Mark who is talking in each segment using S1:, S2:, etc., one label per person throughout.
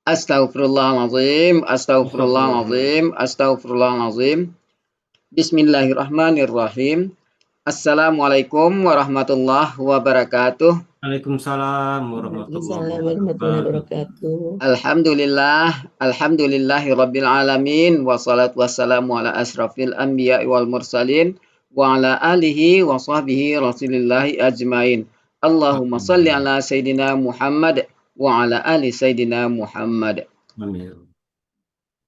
S1: Astaghfirullahaladzim, astaghfirullahaladzim, astaghfirullahaladzim. Bismillahirrahmanirrahim. Assalamualaikum warahmatullahi wabarakatuh.
S2: Waalaikumsalam warahmatullahi
S3: Waalaikumsalam warahmatullahi
S2: wabarakatuh.
S3: wabarakatuh.
S1: Alhamdulillahi rabbil alamin. Wassalatu wassalamu ala asrafil anbiya wal mursalin. Wa ala alihi wa sahbihi rasulillahi ajmain. Allahumma salli ala Sayyidina Muhammad wa ala ali Sayyidina Muhammad.
S2: Amin.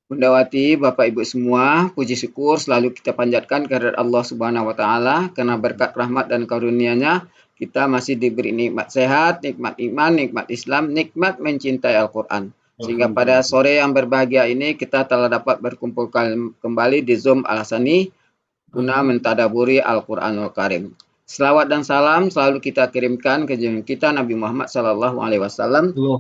S1: Bundawati, Bapak Ibu semua, puji syukur selalu kita panjatkan kehadirat Allah Subhanahu wa taala karena berkat rahmat dan karunia-Nya kita masih diberi nikmat sehat, nikmat iman, nikmat Islam, nikmat mencintai Al-Qur'an. Sehingga pada sore yang berbahagia ini kita telah dapat berkumpul kembali di Zoom Al-Hasani guna mentadaburi Al-Qur'anul Karim. Selawat dan salam selalu kita kirimkan ke junjungan kita Nabi Muhammad SAW.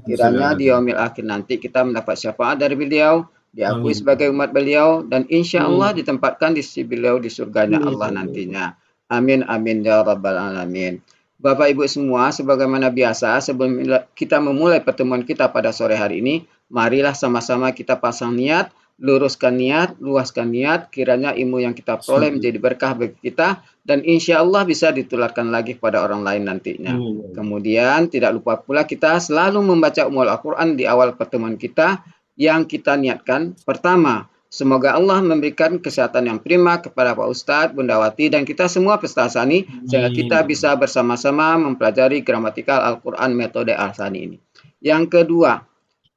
S1: Kiranya di yaumil akhir nanti kita mendapat syafaat dari beliau, diakui sebagai umat beliau, dan insya Allah ditempatkan di sisi beliau di surganya Allah nantinya. Amin amin ya rabbal alamin. Bapak Ibu semua, sebagaimana biasa sebelum kita memulai pertemuan kita pada sore hari ini, marilah sama-sama kita pasang niat, luruskan niat, luaskan niat, kiranya ilmu yang kita peroleh menjadi berkah bagi kita, dan insya Allah bisa ditularkan lagi kepada orang lain nantinya. Kemudian tidak lupa pula kita selalu membaca Al-Quran di awal pertemuan kita, yang kita niatkan. Pertama, semoga Allah memberikan kesehatan yang prima kepada Pak Ustadz, Bundawati, dan kita semua peserta Al-Hasani, sehingga kita bisa bersama-sama mempelajari gramatikal Al-Quran metode Al-Hasani ini. Yang kedua,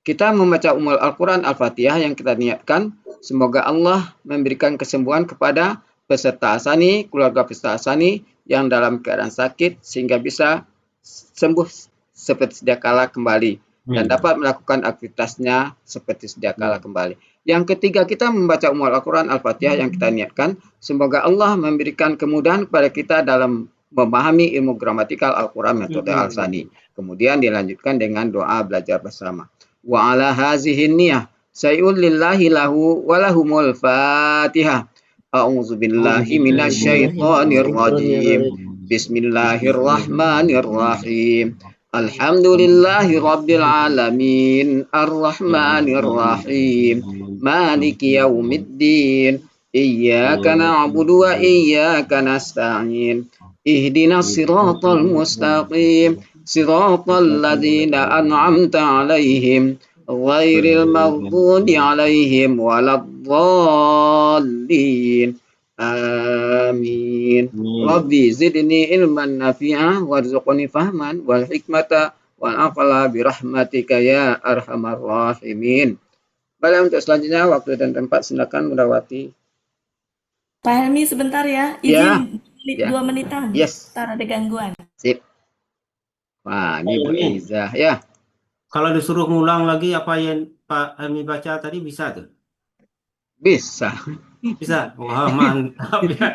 S1: kita membaca Al-Quran Al-Fatihah yang kita niatkan, semoga Allah memberikan kesembuhan kepada peserta Al-Hasani, keluarga peserta Al-Hasani yang dalam keadaan sakit, sehingga bisa sembuh seperti sedia kala kembali dan dapat melakukan aktivitasnya seperti sedia kala kembali. Yang ketiga, kita membaca Al-Quran Al-Fatihah yang kita niatkan, semoga Allah memberikan kemudahan kepada kita dalam memahami ilmu gramatikal Al-Quran metode Al-Hasani. Kemudian dilanjutkan dengan doa belajar bersama. Wa ala hazihin niyah sayul lillahi lahu walahumul fatihah. A'udzu billahi minasyaitonir rajim. Bismillahirrahmanirrahim. Alhamdulillahi rabbil alamin. Arrahmanir rahim. Maliki yaumiddin. Iyyaka na'budu wa iyyaka nasta'in. Ihdinas siratal mustaqim. Siratal ladzina an'amta 'alaihim ghairil maghdubi 'alaihim waladdallin. Amin. Rabbi zidni ilman nafi'a warzuqni fahman wal hikmata wal aqla birahmatika ya arhamar rahimin. Baik, untuk selanjutnya waktu dan tempat silakan Bundawati.
S3: Pak Helmi sebentar ya, izin 2 menitan.
S1: Yes.
S3: Ntar ada gangguan.
S1: Sip. Wah, ini Bu Iza ya.
S2: Kalau disuruh ngulang lagi apa yang Pak Helmi baca tadi bisa tuh?
S1: Bisa.
S2: Bisa. Wah, mantap ya.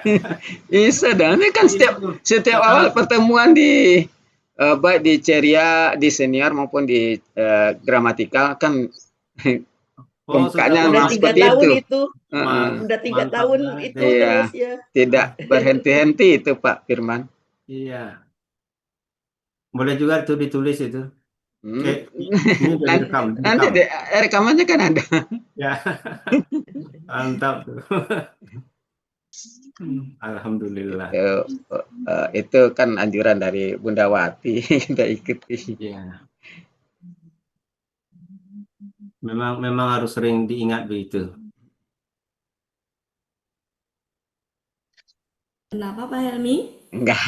S1: Bisa dan ini kan setiap awal pertemuan di baik di ceria, di senior maupun di gramatikal kan pembukaannya memang seperti itu.
S3: Udah 3 tahun itu terus ya.
S1: Tidak berhenti-henti itu Pak Firman.
S2: Iya. Boleh juga tuh ditulis itu. Ini direkam.
S1: Nanti rekamannya kan ada.
S2: Ya. Mantap tuh. Alhamdulillah.
S1: Itu kan anjuran dari Bundawati, kita ikuti.
S2: Ya. Memang harus sering diingat begitu.
S3: Kenapa Pak Helmi?
S1: Enggak.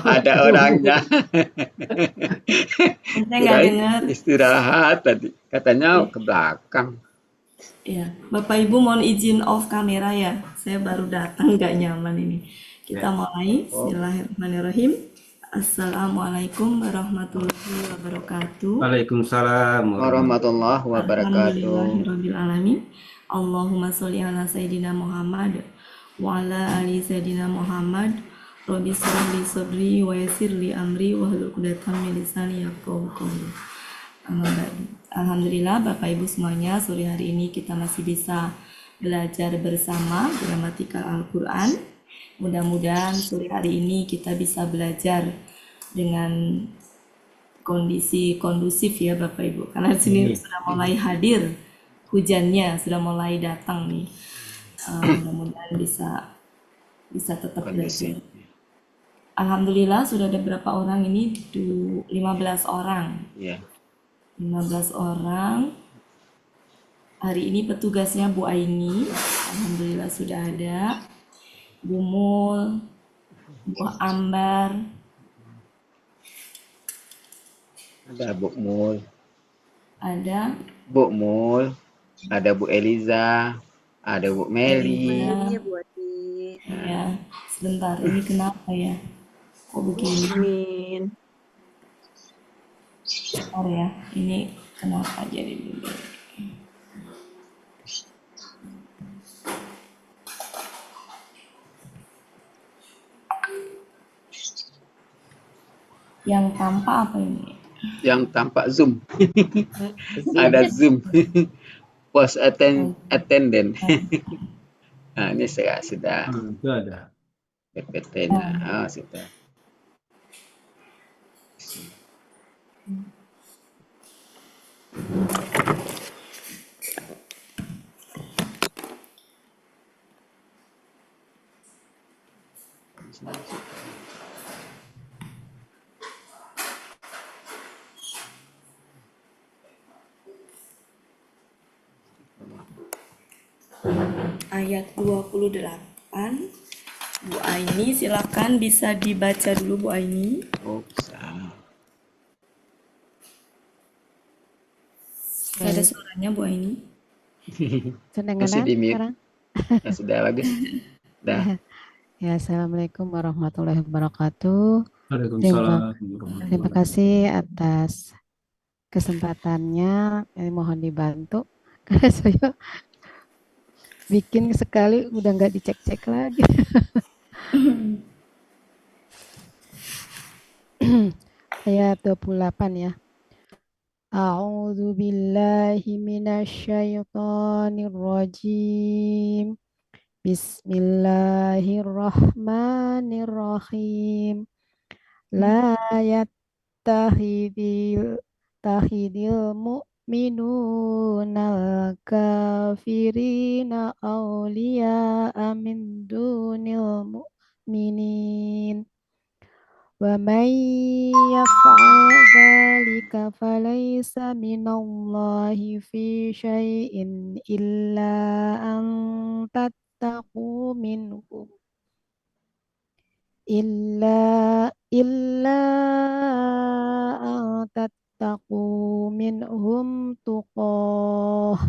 S1: Ada orangnya.
S3: Saya nggak dengar.
S1: Istirahat tadi. Katanya ke belakang.
S3: Ya, Bapak Ibu mohon izin off kamera ya. Saya baru datang nggak nyaman ini. Kita mulai. Bismillahirrahmanirrahim. Assalamualaikum warahmatullahi wabarakatuh.
S2: Waalaikumsalam
S1: warahmatullahi wabarakatuh.
S3: Alhamdulillahirabbil alamin. Allahumma sholli ala sayyidina Muhammad wa ala ali sayyidina Muhammad. Rabbi shrah li sadri wa yassir li amri wahlul 'uqdatam min lisani yafqahu qawli. Alhamdulillah Bapak Ibu semuanya, sore hari ini kita masih bisa belajar bersama gramatikal Al-Quran. Mudah-mudahan sore hari ini kita bisa belajar dengan kondisi kondusif ya Bapak Ibu. Karena di sini sudah mulai hadir hujannya, sudah mulai datang nih. Mudah-mudahan bisa tetap belajar. Alhamdulillah sudah ada berapa orang ini? 15 orang.
S1: Ya.
S3: 15 orang. Hari ini petugasnya Bu Aini. Alhamdulillah sudah ada. Bu Mul, Bu Ambar,
S1: Ada Bu Mul,
S3: ada
S1: Bu Mul, ada Bu Eliza, ada Bu Meli.
S3: Eliza.
S4: Iya Bu Ati.
S3: Ya, sebentar ini kenapa ya? Kok begini?
S4: Amin.
S3: Bentar ya, ini kenapa jadi begini? Yang tampak apa ini?
S1: Yang tampak Zoom. Ada Zoom. Post attendant. Nah, ini saya sudah
S2: Itu ada.
S1: PPT. Nah, sudah.
S3: Ayat 28. Bu Aini silakan bisa dibaca dulu Bu Aini.
S1: Oh, bisa.
S3: Gak ada suaranya Bu Aini.
S1: Masih
S5: Kedengaran
S1: di mute.
S5: sekarang?
S1: Ya, sudah bagus. Dah.
S5: Ya, Assalamualaikum warahmatullahi wabarakatuh.
S2: Waalaikumsalam.
S5: Terima kasih atas kesempatannya. Ini mohon dibantu karena saya bikin sekali udah nggak dicek-cek lagi. Ayat 28 ya. A'udzu billahi minasyaitonir rajim. Bismillahirrahmanirrahim. La yattakhidil mu'minunal kafirina awliya'a min dunil mu'minin. Wa man yaf'al dzalika falaysa minallahi fi syai'in illa an tattaqu minhum an tattaqu minhum tuqah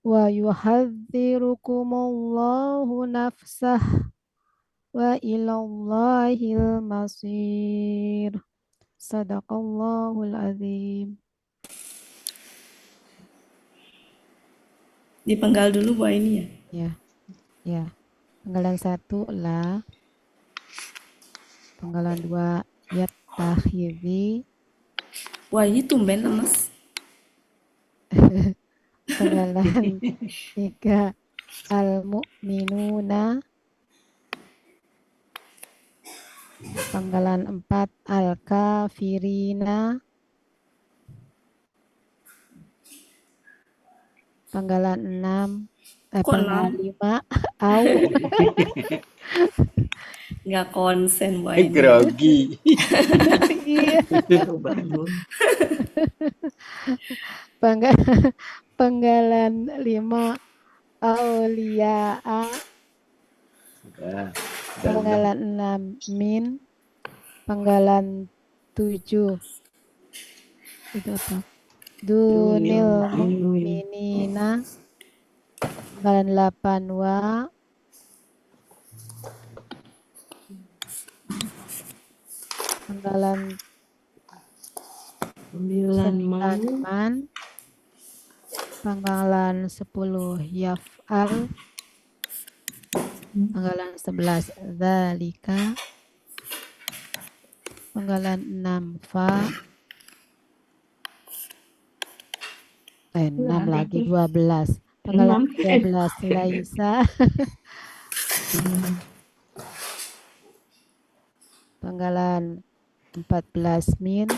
S5: wa yuhadzirukumullahu nafsah wa ilallahil masir. Sadaqallahul azim.
S3: Dipenggal dulu Bu Aini ya.
S5: Ya. Penggalan 1 la. Penggalan 2 yattakhidhi.
S3: Bu Aini tumben lemes.
S5: Penggalan 3 al-mu'minuna. Penggalan 4 al-kafirina. Penggalan 6 penggalan 5 au.
S3: Nggak konsen Bu Aini.
S1: Grogi.
S5: Iya. Penggalan 5 auliya'a.
S1: Sudah.
S5: Penggalan 6 min. Penggalan 7 itu apa? Dunil mu'minina. Penggalan 8 wa. Penggalan 9 man. Penggalan 10 yaf'al. Penggalan 11 dzalika. Penggalan 6 fa. 6 lagi 12. Penggalan 13 laisa. Penggalan 14 min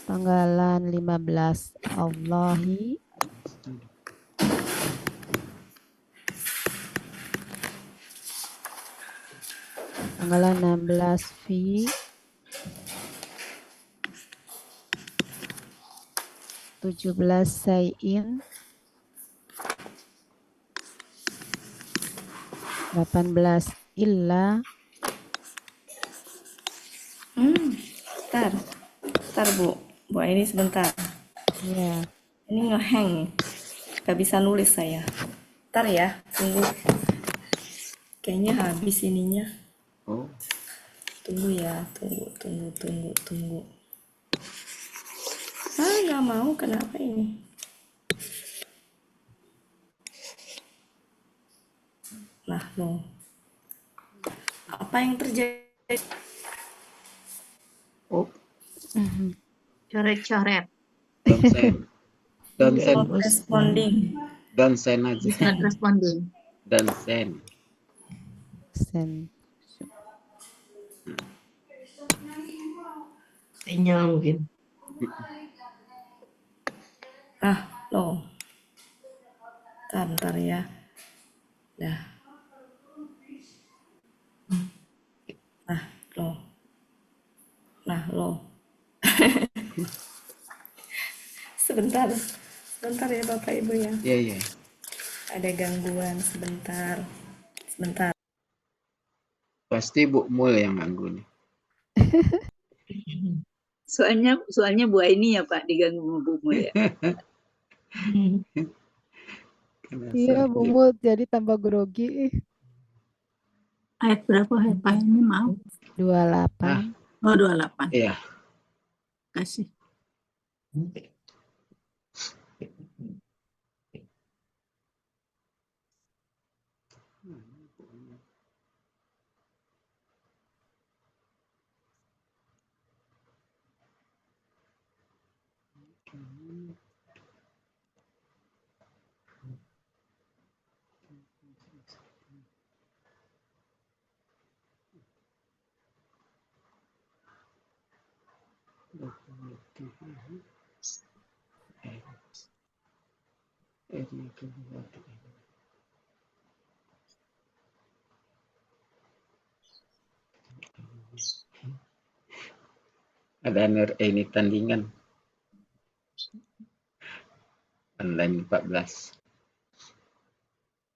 S5: tanggalan 15 Allahi tanggalan 16 fi 17 sayin 18 illa
S3: Bentar Bu. Bu ini sebentar.
S5: ya.
S3: Ini ngehang. Gak bisa nulis saya. Ntar ya, tunggu. Kayaknya habis ininya.
S1: Oh,
S3: Tunggu ya, tunggu. Ah, nggak mau. Kenapa ini? Nah, loh. Apa yang terjadi?
S1: oh,
S4: Coret-coret.
S1: don't send. Don't
S4: Iya,
S1: send.
S3: Not responding.
S1: Don't send aja.
S4: It's not responding.
S1: Don't send.
S5: Sen.
S4: Sinyal mungkin.
S3: Ah, loh. Ntar ya. Dah. Loh. Nah, loh. Sebentar ya Bapak Ibu ya.
S1: Iya, iya.
S3: Ada gangguan sebentar.
S1: Pasti Bu Mul yang ganggu nih.
S6: Soalnya Bu Aini ya Pak diganggu sama Bu Mul ya.
S5: Iya, Bumut jadi tambah grogi.
S4: Ayat berapa ayat Pak ini mau?
S5: 28.
S4: Oh 28.
S1: Iya.
S4: Kasih.
S1: Ada ini tandingan online 14.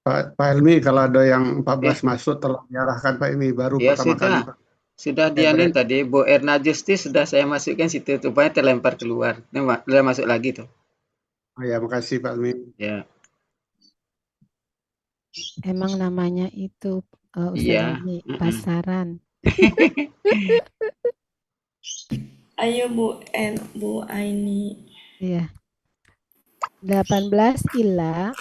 S7: Pak Helmi, kalau ada yang 14 masuk telah diarahkan Pak ini baru
S1: Ya
S7: pertama kali
S1: sudah.
S7: Pak.
S1: Sudah dianin tadi Bu Erna Justi sudah saya masukkan situ, rupanya terlempar keluar. Ini udah masuk lagi tuh.
S7: Oh ya, makasih Pak Helmi.
S1: Ya.
S5: Emang namanya itu Ustaz
S1: Iya.
S5: Helmi, pasaran.
S3: Ayo Bu Aini.
S5: Iya. 18 illa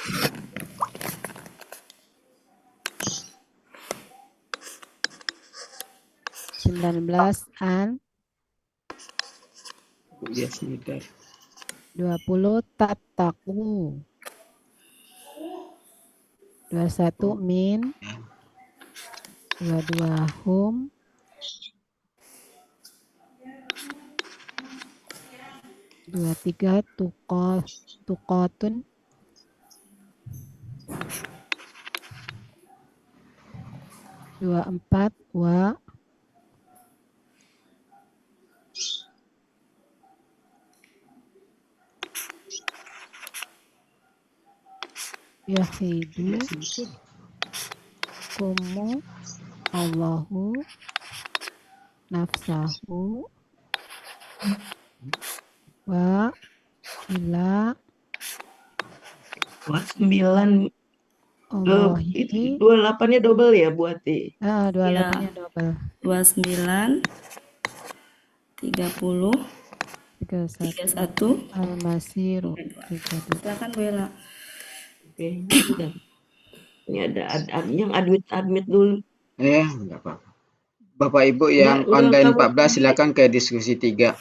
S5: 19 an
S1: Iya, sebentar.
S5: 20 tattaku 21 min 22 hum 23 tukotun 24 wa yahidu kumu Allahu nafsahu wa ila
S4: Wah, 9
S5: Allahi
S4: 28-nya double ya buat
S5: 28-nya double
S3: 29 30
S5: 31
S3: 31.
S5: al-masiru 32.
S3: Silakan Bu Ella.
S4: Oke, sudah. Ini ada yang admit dulu.
S1: Ya, enggak apa-apa. Bapak Ibu
S4: Udah,
S1: yang
S4: udah
S1: online
S4: kamu
S1: 14 silakan ke diskusi 3.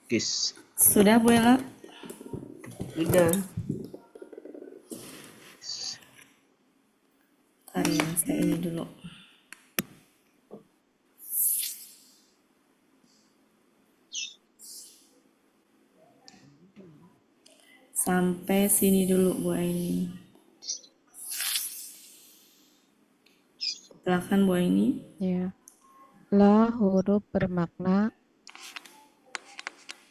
S1: Kis.
S3: Sudah Bu Ella?
S4: Sudah.
S3: Saya ini dulu. Sampai sini dulu Bu Aini. Silakan Bu Aini.
S5: Ya. La huruf bermakna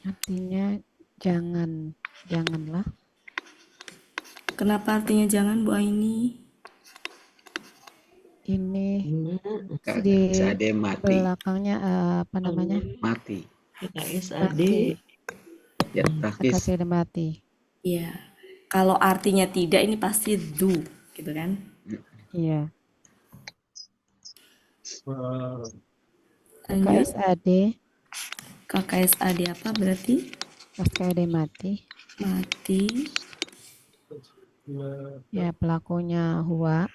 S5: artinya jangan, janganlah.
S3: Kenapa artinya jangan Bu Aini?
S5: Ini
S1: Kak
S5: di
S1: Sade mati.
S5: belakangnya apa namanya?
S1: Mati.
S5: Mati.
S1: Ya, takis.
S5: Kata mati.
S3: Iya. Kalau artinya tidak ini pasti do, gitu kan?
S5: Iya.
S3: Lanjut.
S5: KSAD,
S3: KKSAD apa berarti?
S5: KSAD mati.
S3: Mati.
S5: Ya, pelakunya huwa.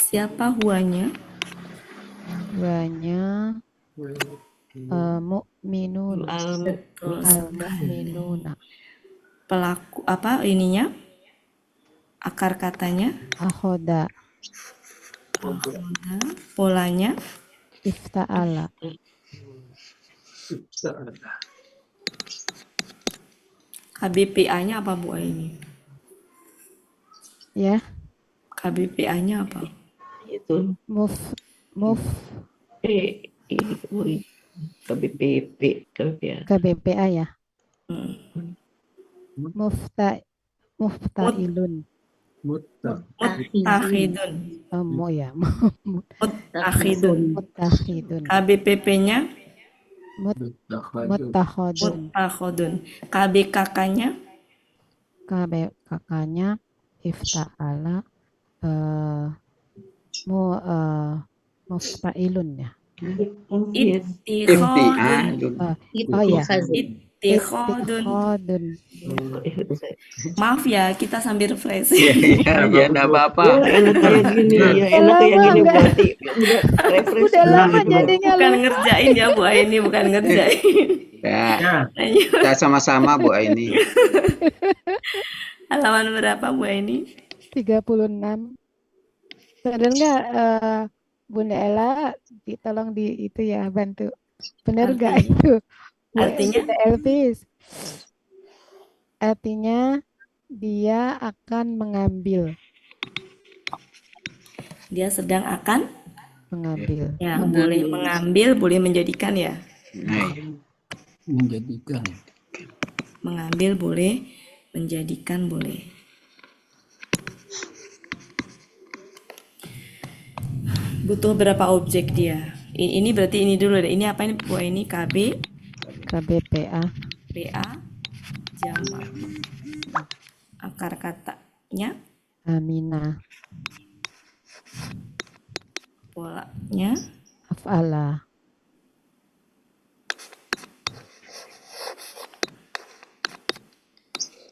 S3: Siapa huanya?
S5: Huwanya mu'minun.
S3: Betul.
S5: Al-mu'minuna.
S3: Pelaku apa ininya? Akar katanya?
S5: Akhoda.
S3: Polanya?
S5: Ifta'ala.
S3: KBPA-nya apa Bu Aini?
S5: Ya,
S3: KBPA-nya apa?
S8: Itu
S5: muf KBPA ya. Muftailun.
S3: Muttahidun.
S5: Ya.
S3: Muttahidun.
S5: Muttahidun.
S3: KBPP-nya?
S5: Muttahodun.
S3: Muttahidun. KBKK-nya?
S5: KBKK-nya ifta'ala muftailun ya.
S3: Ittikhadun.
S5: Oh ya.
S3: Ittikhadun. Maaf ya, kita sambil refresh.
S1: Ya, enggak apa-apa.
S8: enak kayak gini ya, enak kayak gini berarti refresh.
S5: Udah lama jadinya
S3: Bukan ngerjain ya Bu Aini, bukan ngerjain.
S1: Ya,
S3: Lanjut.
S1: kita sama-sama Bu Aini.
S3: Halaman berapa Bu Aini?
S5: 36. Bener nggak Bunda Ella, tolong di itu ya bantu. Bener nggak itu?
S3: Artinya?
S5: Bunda Elvis. Artinya dia akan mengambil.
S3: Dia sedang akan
S5: Mengambil.
S3: ya, boleh mengambil, boleh menjadikan ya.
S1: Nah,
S7: Menjadikan.
S3: Mengambil boleh, menjadikan boleh. Butuh berapa objek dia? Ini berarti ini dulu deh. Ini apa ini Bu Aini?
S5: KBPA.
S3: PA jamak. Akar katanya,
S5: Aminah.
S3: polanya,
S5: Af'ala.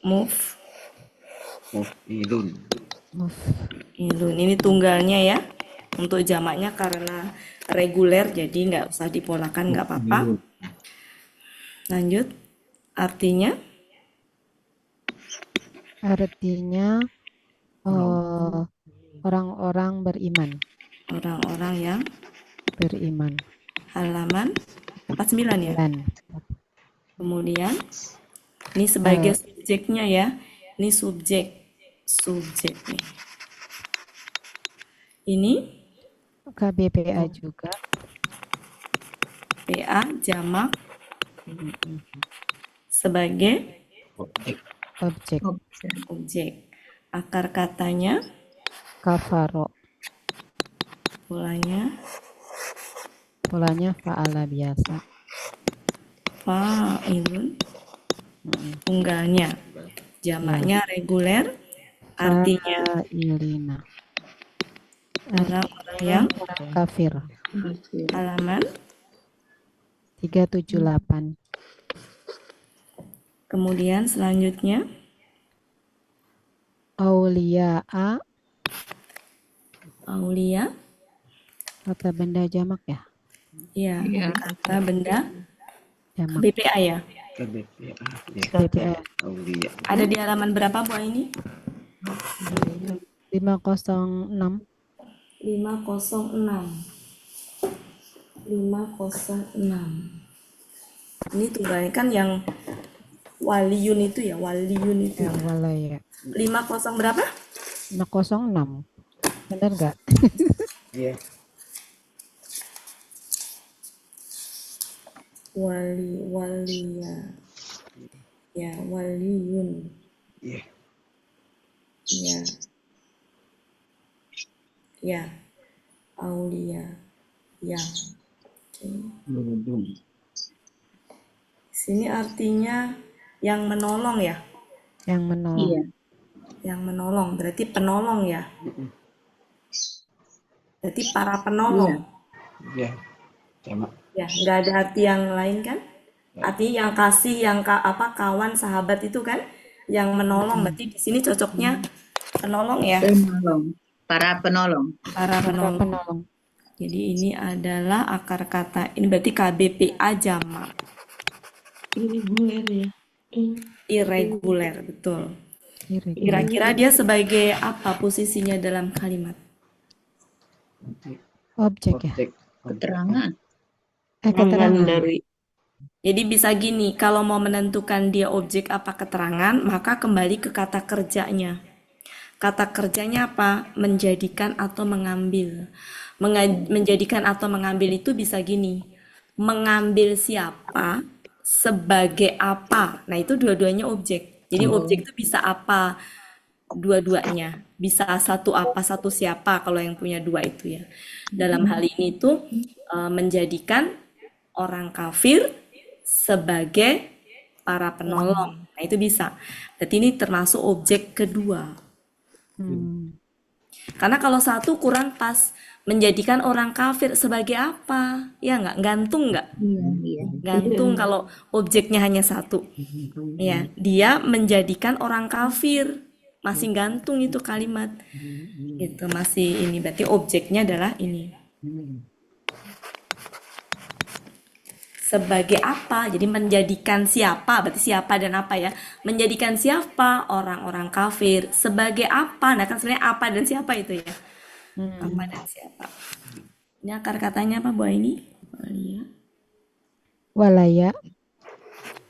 S1: Mufilun.
S3: ilun. Ini tunggalnya ya. Untuk jamaknya karena reguler jadi nggak usah dipolakan, nggak apa-apa. Lanjut. Artinya
S5: Artinya orang-orang beriman.
S3: orang-orang yang
S5: Beriman.
S3: halaman 49 ya.
S5: Dan
S3: Kemudian ini sebagai subjeknya ya. Ini subjek nih. Ini
S5: KBPA juga.
S3: PA jamak sebagai
S5: Objek.
S3: objek. Akar katanya,
S5: Kafaro.
S3: polanya,
S5: Fa'ala biasa.
S3: fa'ilun, tunggalnya, jamaknya reguler, artinya
S5: Ilina.
S3: orang-orang yang
S5: Orang kafir.
S3: halaman.
S5: 378.
S3: Kemudian selanjutnya
S5: Auliya'a.
S3: aulia,
S5: Kata benda jamak ya?
S3: ya kata benda
S5: Jamak.
S3: BPA ya.
S1: KBPA. Ya,
S5: BPA.
S1: Aulia.
S3: Ada di halaman berapa Bu ini?
S5: 506.
S3: 506. Ini tunggalnya kan yang waliyun itu ya, waliyun itu
S5: Yang
S3: ya.
S5: walaya.
S3: 50 berapa?
S5: 506. Bener nggak?
S1: Iya.
S3: Walia. Ya, waliyun.
S1: Iya.
S3: Ya. Ya. Aulia. Ya. Oke. Sini artinya yang menolong ya.
S5: Yang menolong.
S6: Iya.
S3: Yang menolong berarti penolong ya. Berarti para penolong.
S1: Iya. Sama.
S3: Ya, nggak ada arti yang lain kan? Artinya yang kasih, yang kawan, sahabat itu kan, yang menolong. Berarti di sini cocoknya penolong ya,
S6: Penolong. Para penolong.
S3: para
S5: Para
S3: penolong.
S5: penolong.
S3: Jadi ini adalah akar kata. Ini berarti KBPA jamak.
S8: Irregular ya.
S3: Irregular, betul.
S5: Irregular.
S3: Kira-kira dia sebagai apa posisinya dalam kalimat?
S5: Objek ya.
S1: Objek.
S6: Keterangan.
S8: Keterangan
S5: Keterangan.
S8: dari
S3: Jadi bisa gini, kalau mau menentukan dia objek apa keterangan, maka kembali ke kata kerjanya. Kata kerjanya apa? Menjadikan atau mengambil. Menjadikan atau mengambil itu bisa gini. Mengambil siapa sebagai apa. Nah, itu dua-duanya objek. Jadi objek itu bisa apa? Dua-duanya. Bisa satu apa, satu siapa kalau yang punya dua itu ya. Dalam hal ini tuh menjadikan orang kafir sebagai para penolong. Nah, itu bisa. Berarti ini termasuk objek kedua. Karena kalau satu kurang pas, menjadikan orang kafir sebagai apa? Ya nggak? Gantung nggak?
S6: Iya, iya.
S3: Gantung kalau objeknya hanya satu. Ya, dia menjadikan orang kafir. Masih gantung itu kalimat. Itu masih ini. Berarti objeknya adalah ini. Sebagai apa? Jadi menjadikan siapa? Berarti siapa dan apa ya? Menjadikan siapa? Orang-orang kafir. Sebagai apa? Nah kan sebenarnya apa dan siapa itu ya? Apa dan siapa? Ini akar katanya apa Bu Aini? Walia.
S5: Walaya.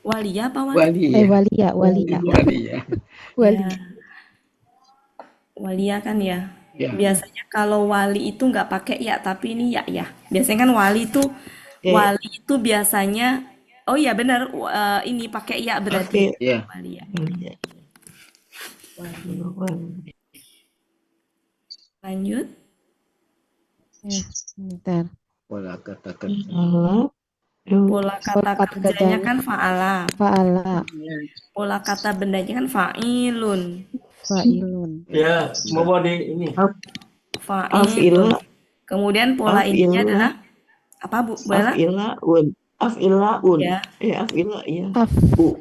S3: Walia apa wali?
S1: Wali ya.
S5: Walia. Walia.
S1: Wali ya.
S5: Wali.
S3: Ya. Walia kan ya.
S1: Ya.
S3: Biasanya kalau wali itu nggak pakai ya, tapi ini ya ya. Biasanya kan wali itu biasanya, oh iya benar, ini pakai ya berarti.
S8: Oke.
S1: Iya.
S3: Wali ya.
S8: Iya.
S3: Wali. Lanjut.
S5: Ya, bentar.
S1: Pola kata kerja.
S8: Allah.
S3: Pola kata
S5: kata
S3: kerjanya
S5: kerjanya.
S3: kan fa'ala.
S5: Fa'ala.
S3: Pola kata bendanya kan fa'ilun.
S5: Fa'ilun.
S2: Ya, mau di ini.
S3: Fa'ilun.
S8: Afila.
S3: Kemudian pola ininya
S8: Afila.
S3: adalah apa Bu Bella?
S8: Afilaun. Afilaun.
S3: Ya.
S8: Afila ya.
S5: Af.
S8: Bu.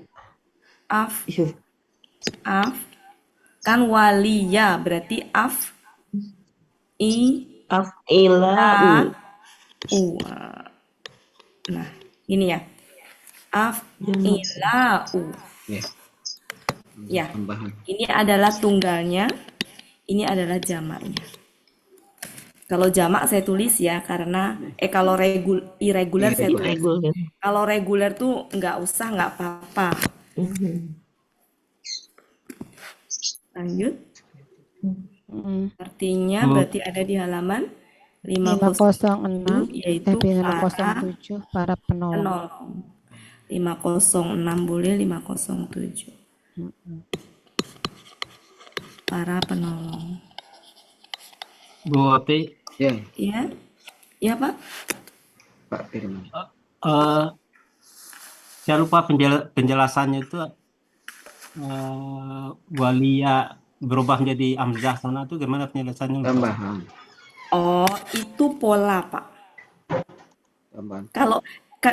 S3: Af.
S8: Iya.
S3: Af. Kan waliya berarti af. I.
S8: Afilaun.
S3: U. Nah, ini ya. Af'ila'u.
S1: Ya.
S3: Ya.
S1: Tambahan.
S3: Ini adalah tunggalnya, ini adalah jamaknya. Kalau jamak saya tulis ya karena kalau irregular saya tulis.
S8: Irregular.
S3: Kalau reguler tuh nggak usah, nggak apa-apa. Lanjut. Artinya berarti ada di halaman
S5: 506.
S3: yaitu
S5: 507 para penolong.
S3: penolong. 506 boleh 507. Para penolong.
S2: Bu Ati,
S1: Ya,
S3: Ya. Ya, Pak.
S1: Pak Firman.
S2: saya lupa penjelasannya itu walia berubah menjadi amzah sana itu gimana penjelasannya?
S1: Tambahan.
S3: Oh, itu pola, Pak.
S1: Tambahan.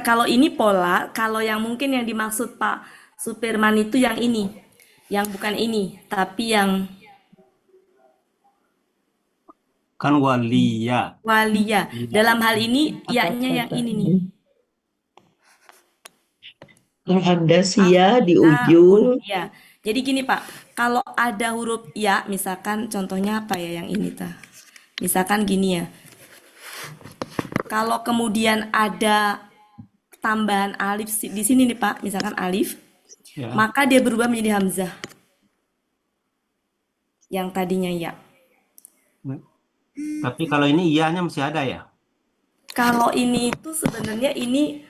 S3: Kalau ini pola, kalau yang mungkin yang dimaksud Pak Supirman itu yang ini. Yang bukan ini, tapi yang
S2: Kan walia.
S3: walia. Dalam hal ini yaknya yang ini nih.
S8: Ada sia di ujung.
S3: Ya. Jadi gini Pak, kalau ada huruf ya, misalkan contohnya apa ya yang ini tah? Misalkan gini ya. Kalau kemudian ada tambahan alif di sini nih Pak, misalkan alif,
S2: Ya.
S3: maka dia berubah menjadi hamzah yang tadinya ya.
S2: Tapi kalau ini iyanya masih ada ya?
S3: Kalau ini itu sebenarnya ini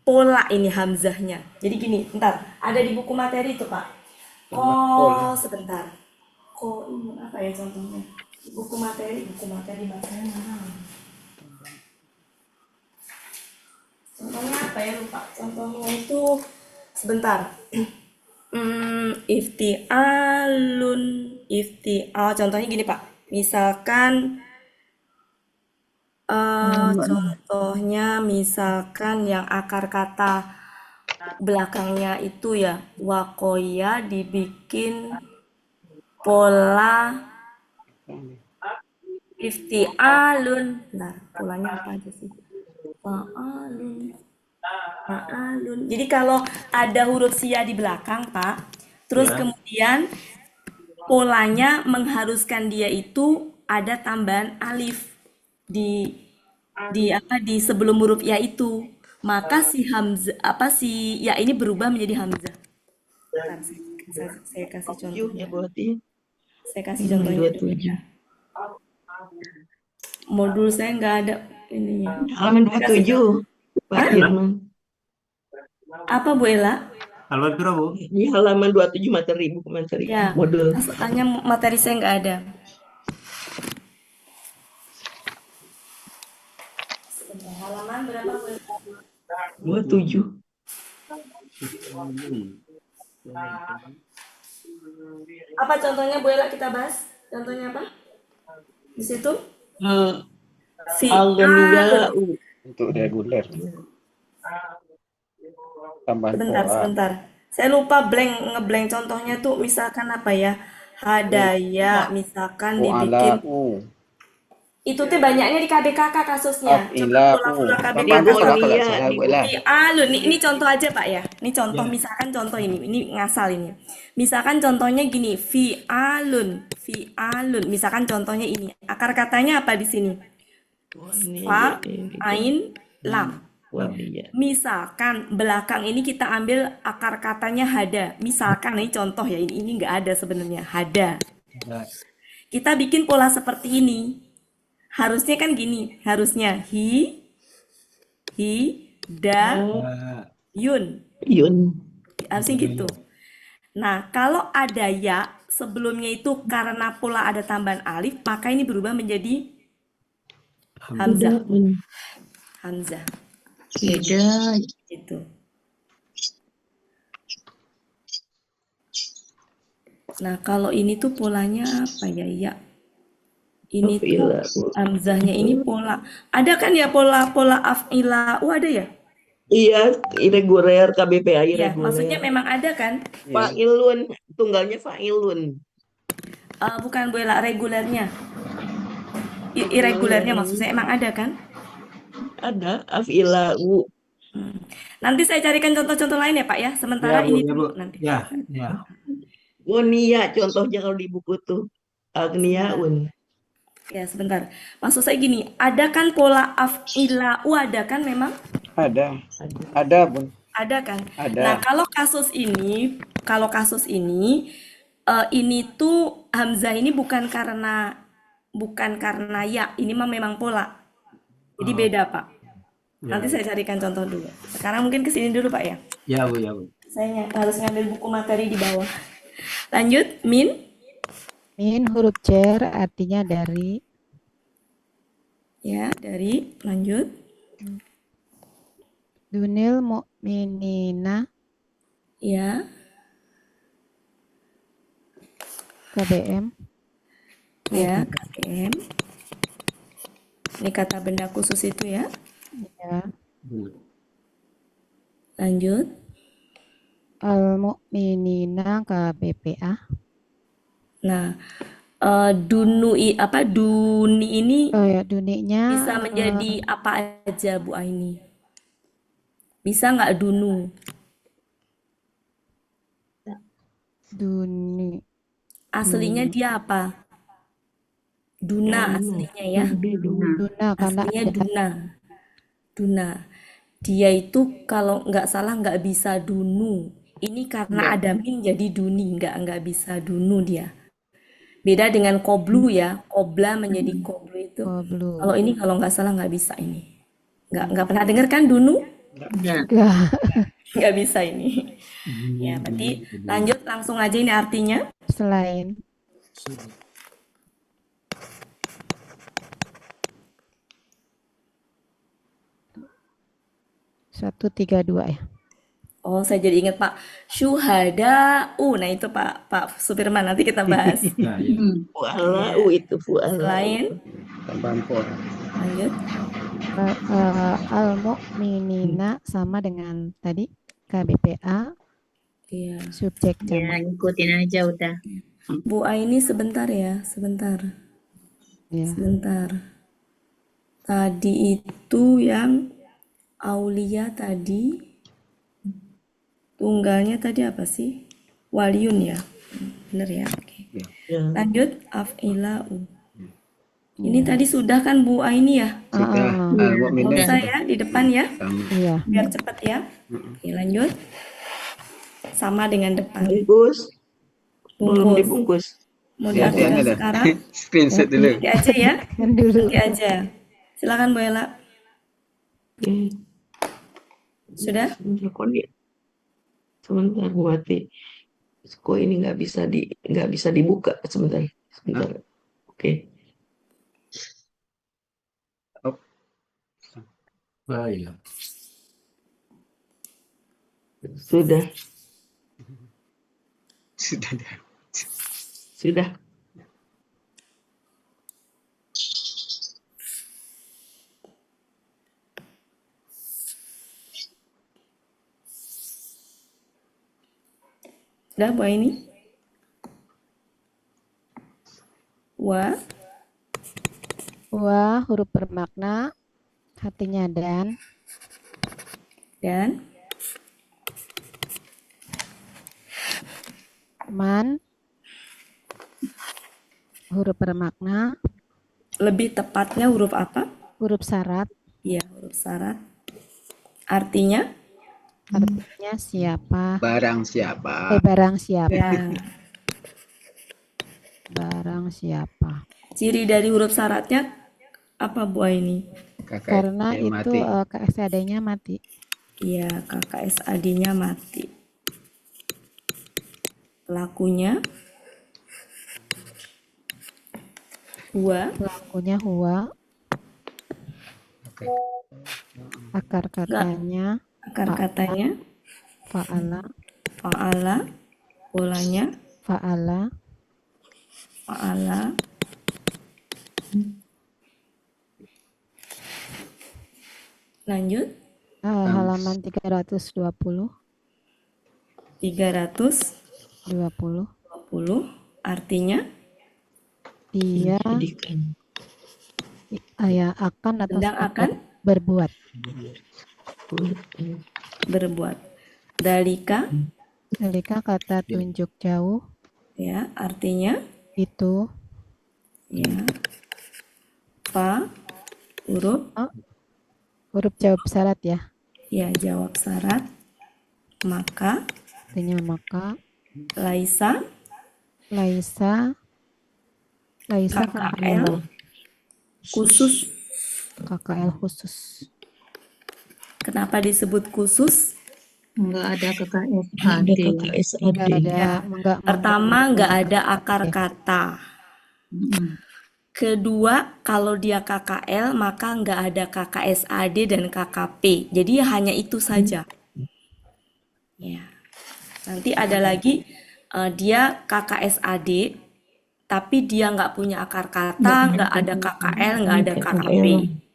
S3: pola ini hamzahnya. Jadi gini, bentar, ada di buku materi itu Pak.
S1: Pola.
S3: Sebentar. Ini apa ya contohnya? Buku materi bahasanya mana? Contohnya apa ya lupa? Contohnya itu sebentar. Contohnya gini Pak. Misalkan misalkan yang akar kata belakangnya itu ya wakoya dibikin pola iftialun. Bentar, polanya apa aja sih? Fa'alun. Jadi kalau ada huruf sia di belakang, Pak, terus
S2: Ya.
S3: kemudian polanya mengharuskan dia itu ada tambahan alif di di sebelum huruf ya itu. Maka si hamzah si ya ini berubah menjadi hamzah. Bentar, saya kasih
S8: 7 ya
S3: contohnya.
S8: berarti.
S3: Saya kasih contohnya dulu ya.
S8: 27.
S3: Modul saya nggak ada ininya.
S8: Halaman
S3: Saya kasih
S8: 27. Pak Firman.
S3: apa Bu Ela?
S2: Halaman piro, Bu?
S8: Di halaman 27 materi, buku materi.
S3: Ya,
S8: Modul.
S3: masalahnya materi saya nggak ada. Sebentar, halaman berapa Bu Ela?
S8: 27.
S3: Apa contohnya Bu Ela kita bahas? Contohnya apa? Di situ?
S8: Agnia
S1: Untuk reguler. Tambahan
S3: Sebentar,
S1: pola.
S3: sebentar. Saya lupa ngeblank contohnya tuh misalkan apa ya? Hadaya, misalkan dibikin.
S1: Wa'ala'u.
S3: Itu tuh banyaknya di KBKK kasusnya. Coba pola-pola
S1: Af'ila'u.
S3: KBKK
S1: Bagus lah kalau
S8: Iya,
S1: salah Bu Ela.
S3: ini contoh aja Pak ya. Ini contoh misalkan contoh ini ngasal ini. Misalkan contohnya gini, fi'alun. Misalkan contohnya ini. Akar katanya apa di sini? Fa, ain, lam. Misalkan belakang ini kita ambil akar katanya hada. Misalkan ini contoh ya, ini nggak ada sebenarnya. Hada. Kita bikin pola seperti ini. Harusnya kan gini, harusnya hi, da, yun. Harusnya gitu. Nah, kalau ada ya, sebelumnya itu karena pola ada tambahan alif, maka ini berubah menjadi hamzah.
S4: Tidak.
S3: Gitu. Nah, kalau ini tuh polanya apa ya? Ya. Ini tuh hamzahnya ini pola. Ada kan ya pola af'ila'u ada ya?
S8: Iya, irregular, KBPA
S3: Iya,
S8: irregular.
S3: maksudnya memang ada kan?
S8: Fa'ilun, tunggalnya fa'ilun.
S3: Bukan Bu Ela, regulernya. Irregulernya maksud saya emang ada kan?
S8: Ada, af'ila'u.
S3: Nanti saya carikan contoh-contoh lain ya Pak ya. Sementara
S2: Ya, Bu,
S3: ini
S2: ya,
S3: dulu
S2: Bu.
S3: nanti.
S2: Ya, ya.
S8: Gonia contohnya kalau di buku tuh. Agniaun.
S3: Ya, sebentar. Maksud saya gini, ada kan pola af'ila'u ada kan memang?
S1: Ada. Ada Bun.
S3: Ada kan?
S1: Ada.
S3: Nah, kalau kasus ini ini tuh hamzah ini bukan karena ya, ini mah memang pola. Jadi beda, Pak. Nanti saya carikan contoh dulu. Sekarang mungkin kesini dulu, Pak ya.
S2: Ya, Bu, ya, Bu.
S3: Saya harus ngambil buku materi di bawah. Lanjut, min.
S5: Min huruf cer artinya dari.
S3: Ya, dari. Lanjut.
S5: Dunil mu'minina.
S3: Ya.
S5: KBM.
S3: Ya, KBM. Ini kata benda khusus itu ya.
S5: Ya.
S3: Lanjut.
S5: Al-mu'minina KBPA.
S3: Nah, duni ini
S5: Duninya
S3: bisa menjadi apa aja Bu Aini? Bisa nggak dunu?
S5: duni.
S3: Aslinya dia apa? Duna aslinya ya.
S5: Duna karena
S3: Aslinya
S5: ada
S3: Duna. Duna. Dia itu kalau nggak salah nggak bisa dunu. Ini karena ada min jadi duni, nggak bisa dunu dia. Beda dengan koblu ya, kobla menjadi koblu itu.
S5: koblu.
S3: Kalau ini kalau nggak salah nggak bisa ini. Nggak pernah dengar kan dunu?
S4: Enggak.
S5: Enggak.
S3: Nggak bisa ini. Ya, berarti lanjut langsung aja ini artinya.
S5: Selain 132 ya.
S3: Oh, saya jadi ingat Pak Syuhada. Nah itu Pak Supirman nanti kita bahas.
S2: Nah, ya.
S8: Fu'alau itu fu'alau.
S3: Selain
S1: Tambahan por.
S3: lanjut.
S5: Al-mu'minina sama dengan tadi KBPA
S3: Iya.
S5: subjek
S4: Ya,
S5: jamak.
S4: ikutin aja udah.
S3: Bu Aini sebentar ya, sebentar.
S5: Ya.
S3: Sebentar. Tadi itu yang Aulia tadi tunggalnya tadi apa sih? Waliyun ya. Bener ya? Oke.
S8: Ya.
S3: Lanjut af'ilau. Ini tadi sudah kan Bu Aini ya?
S1: Sudah
S3: Nggak
S1: al-mu'minun
S3: usah
S1: sudah
S3: ya di depan ya,
S1: sama.
S5: Iya.
S3: biar cepat ya. Oke, lanjut. Sama dengan depan.
S8: Bungkus. Belum
S3: Bungkus.
S8: dibungkus.
S3: Mau
S1: Ya,
S3: diartikan
S1: ada.
S3: sekarang?
S1: Screenshot dulu.
S3: Nanti aja ya.
S5: Kan dulu.
S3: Nanti aja. Silakan Bu Ella. Sudah?
S8: Sebentar kok nih. Sebentar Bu Wati. Kok ini nggak bisa dibuka sebentar. Oke.
S2: Bahaya.
S8: Sudah.
S1: Sudah.
S8: Sudah.
S3: Sudah Bu Aini? Wa,
S5: Wa huruf bermakna artinya dan man huruf bermakna
S3: lebih tepatnya huruf apa?
S5: huruf syarat
S3: Iya, huruf syarat. Artinya?
S5: artinya siapa
S1: Barang siapa?
S5: barang siapa
S3: Ya.
S5: barang siapa
S3: Ciri dari huruf syaratnya apa Bu Aini?
S1: Kakak
S5: karena
S1: yang
S5: itu
S1: mati.
S5: KSAD-nya mati.
S3: Iya, KKSAD-nya mati. Pelakunya huwa,
S5: Pelakunya huwa,
S1: Oke.
S5: akar katanya
S3: akar katanya
S5: fa'ala,
S3: fa'ala, polanya
S5: fa'ala,
S3: fa'ala. Lanjut,
S5: halaman 320,
S3: 320
S5: 20.
S3: artinya
S5: Dia
S8: Pendidikan.
S5: akan atau
S3: sedang
S5: sedang
S3: akan
S5: berbuat.
S3: berbuat. Dalika
S5: Ketika kata tunjuk jauh
S3: ya, artinya
S5: itu
S3: ya. Fa huruf
S5: huruf jawab syarat ya.
S3: ya jawab syarat. Maka
S5: Artinya maka
S3: Laisa
S5: Laisa
S3: KKL khusus.
S5: KKL khusus.
S3: Kenapa disebut khusus?
S4: Enggak ada KKSAD.
S8: Ada KKSAD.
S5: Enggak ada enggak
S3: Pertama, nggak ada akar kata.
S4: Mm-mm.
S3: Kedua, kalau dia KKL maka nggak ada KKSAD dan KKP. Jadi hanya itu saja. Ya. Nanti ada lagi dia KKSAD, tapi dia nggak punya akar kata, nggak ada KKL, nggak ada KKP.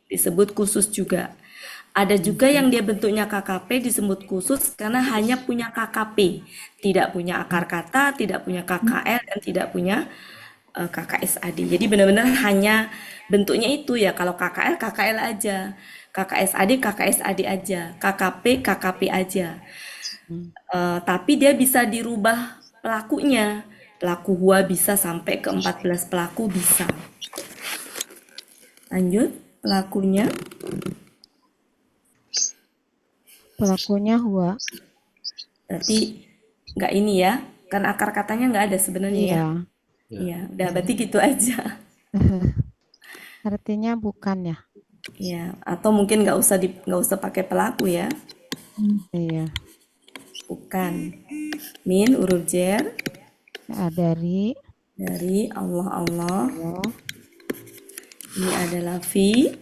S3: Disebut khusus juga. Ada juga yang dia bentuknya KKP disebut khusus karena hanya punya KKP. Tidak punya akar kata, tidak punya KKL, dan tidak punya KKSAD. Jadi benar-benar hanya bentuknya itu ya. Kalau KKL, KKL aja. KKSAD, KKSAD aja. KKP, KKP aja. Tapi dia bisa dirubah pelakunya. Pelaku huwa bisa sampai ke 14 pelaku bisa. Lanjut, pelakunya.
S5: Pelakunya huwa.
S3: Berarti nggak ini ya, kan akar katanya nggak ada sebenarnya ya.
S5: Iya.
S3: Iya, udah berarti gitu aja.
S5: Artinya bukan ya.
S3: Iya, atau mungkin nggak usah pakai pelaku ya.
S5: Iya.
S3: Bukan. Min huruf jer
S5: Dari
S3: Allah.
S5: Allah.
S3: Ini adalah fi.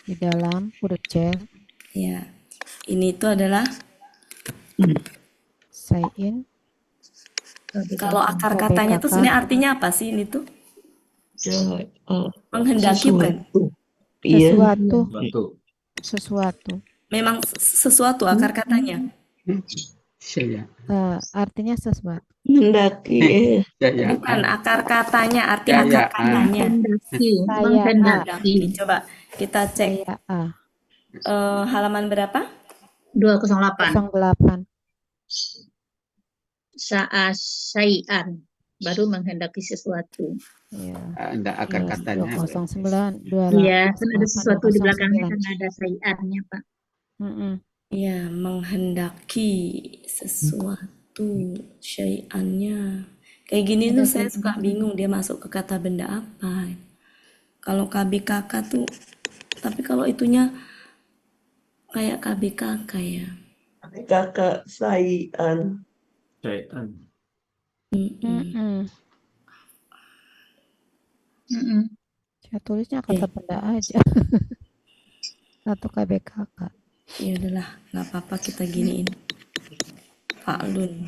S5: Di dalam huruf jar.
S3: Ya, ini itu adalah
S5: Sayin.
S3: kalau akar katanya tuh sebenarnya artinya apa sih ini tuh? Menghendaki bukan?
S8: Sesuatu. Iya.
S5: Sesuatu.
S3: Memang sesuatu akar katanya.
S1: Saya.
S5: Artinya sesuatu.
S8: Mendaki.
S3: Bukan akar katanya, arti
S1: Ya,
S3: akar
S1: ya.
S3: katanya.
S6: Menghendaki.
S3: Coba kita cek
S5: Saya A.
S3: halaman berapa?
S6: 208.
S5: 08.
S6: Sayan. Baru menghendaki sesuatu.
S5: Iya.
S1: Ada akar katanya.
S5: 209.
S6: Iya, kan ada sesuatu di belakangnya kan ada sayannya, Pak.
S3: Ya, menghendaki sesuatu, syai'annya. Kayak gini tuh saya suka bingung dia masuk ke kata benda apa. Kalau KBKK tuh, tapi kalau itunya kayak KBKK ya.
S8: Kakak sayan.
S5: Saya tulisnya kata benda aja. Satu KBKK.
S3: Ya udahlah, nggak apa-apa kita giniin. Fa'lun.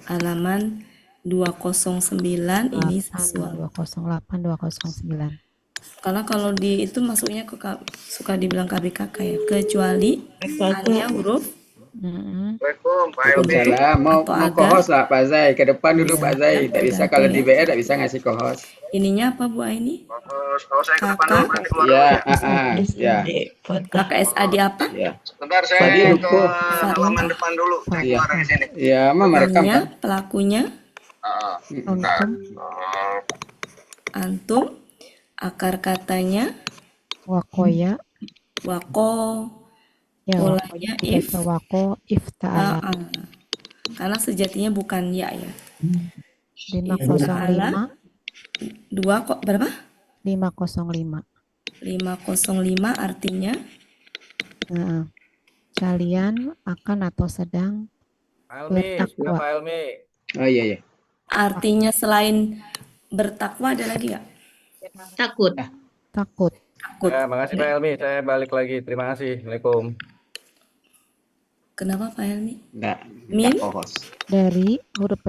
S3: Halaman 209 ini sesuatu.
S5: 208, 209.
S3: Karena kalau di itu masuknya suka dibilang KBKK ya, kecuali hanya huruf
S1: Waalaikumsalam. Mau kohos lah Pak Zai. Ke depan dulu Pak Zai. Tak bisa kalau di BR tak bisa ngasih kohos.
S3: ininya apa Bu Aini? Kakak
S1: Ya, ya.
S3: kakak SAD apa?
S1: Ya.
S9: Sebentar saya ke halaman
S3: Fadil.
S9: depan dulu.
S1: Iya.
S9: Keluar dari sini.
S1: Ya, Mama rekam kan?
S3: Pelakunya antum, akar katanya
S5: Wakoya.
S3: wako,
S5: Ya,
S3: polanya if,
S5: wako ifta'ala.
S3: karena sejatinya bukan ya.
S5: 505.
S3: Dua kok berapa?
S5: 505.
S3: 505 artinya
S5: Kalian akan atau sedang bertakwa.
S1: Oh iya.
S3: artinya selain bertakwa ada lagi nggak?
S6: Takut.
S5: Takut.
S10: Ya, makasih Pak Helmi. Saya balik lagi. Terima kasih. Assalamualaikum.
S3: Kenapa Pak Helmi?
S1: Enggak
S3: Min?
S1: kohos.
S5: Dari huruf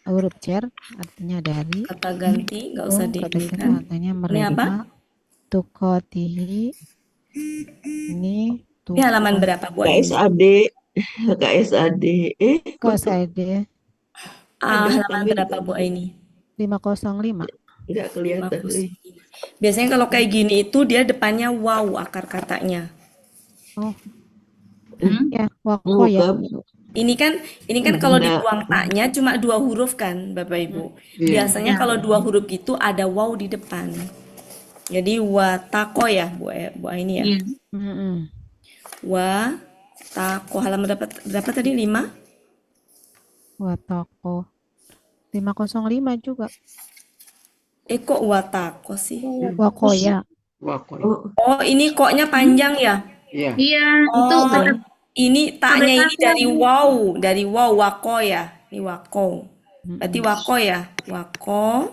S5: huruf cer artinya dari.
S3: Kata ganti nggak usah diinikan.
S5: Artinya
S3: Ini apa?
S5: Tukotihi. Ini
S3: Ini halaman berapa Bu Aini?
S8: KSAD.
S5: KSAD.
S3: Halaman berapa Bu Aini?
S5: 505.
S8: Enggak kelihatan.
S3: Biasanya kalau kayak gini itu dia depannya wow akar katanya.
S5: Oh. Ya, wako ya.
S3: Ini kan kalau dibuang taknya cuma 2 huruf kan Bapak Ibu. Biasanya kalau 2 huruf gitu ada wow di depan. Jadi watako ya Bu Aini ya. Watako halaman berapa tadi? 5?
S5: Watako. 505 juga.
S3: Kok watako sih?
S5: Wakoya.
S3: Oh, ini koknya panjang ya?
S1: Iya.
S6: Iya, itu
S3: ini taknya ini dari wow wako ya. Ini wako. Berarti wako ya. Wako.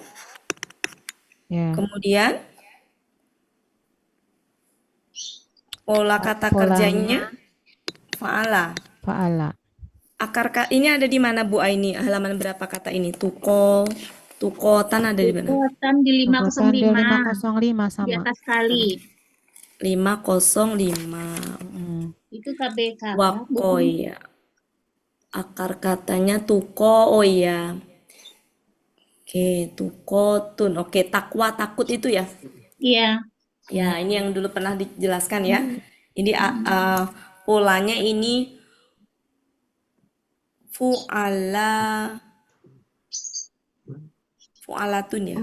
S5: Ya.
S3: Kemudian pola kata kerjanya fa'ala. Akar ini ada di mana Bu Aini? Halaman berapa kata ini? Tukotan ada di mana?
S6: Tukotan di 505.
S5: 505 sama.
S6: Di atas kali.
S3: 505.
S6: Itu KBK.
S3: Wako ya. Akar katanya tuko, oh ya. Oke, tukotun. Oke, takwa, takut itu ya?
S6: Iya.
S3: Ya, ini yang dulu pernah dijelaskan ya. Ini polanya ini Fu'alatun ya.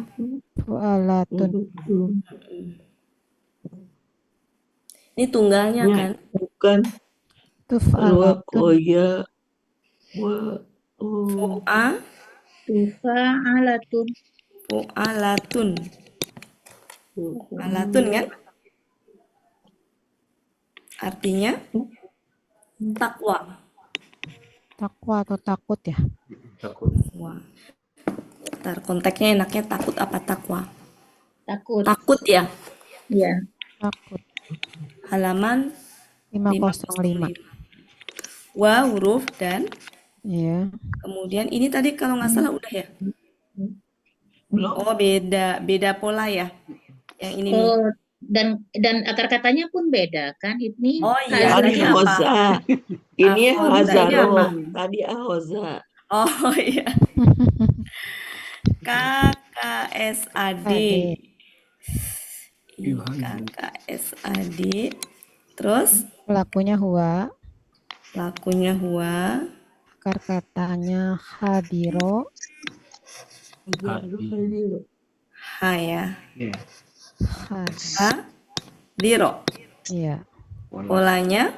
S5: Fu'alatun.
S3: Ini tunggalnya
S8: Ya,
S3: kan?
S8: bukan.
S5: Tuf'alatun.
S8: Koya. Oh.
S3: Fu'a,
S6: Tufa'alatun.
S3: fu'alatun. Alatun kan? Artinya takwa.
S5: Takwa atau takut ya?
S3: Wah. Ntar konteksnya enaknya takut apa takwa?
S6: Takut.
S3: Takut ya.
S6: Ya.
S5: Takut.
S3: Halaman
S5: 505.
S3: Wa huruf dan
S5: Iya.
S3: kemudian ini tadi kalau nggak salah udah ya.
S8: Belum.
S3: Oh beda pola ya. Yang ini nih.
S6: Oh, dan akar katanya pun beda kan? Ini
S3: Oh iya,
S8: Tadi
S3: tadi apa?
S8: Hoza. Ini
S3: Ahoza, ini
S8: Hazaro.
S3: apa?
S8: Tadi Ahoza.
S3: Oh iya. KKSAD. KKSAD. Terus
S5: Pelakunya huwa.
S3: lakunya huwa.
S5: Akar katanya hadiro.
S3: Ha ya.
S1: Ya.
S3: Hadiro.
S5: Iya.
S3: Polanya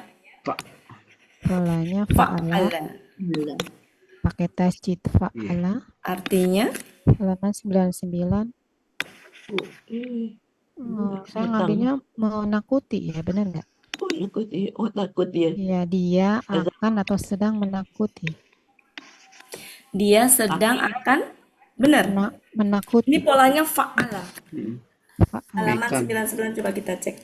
S5: Polanya fa'ala.
S3: fa'ala.
S5: Pakai tasjid fa'ala.
S3: Artinya
S5: Halaman 99. Saya ngambilnya menakuti ya, benar nggak?
S8: Oh, nakuti. Oh, takut dia.
S5: Iya, dia akan atau sedang menakuti.
S3: dia sedang akan benar.
S5: Menakuti.
S3: Ini polanya fa'ala.
S5: Fa'ala.
S3: Halaman
S1: Bukan.
S3: 99 coba kita cek.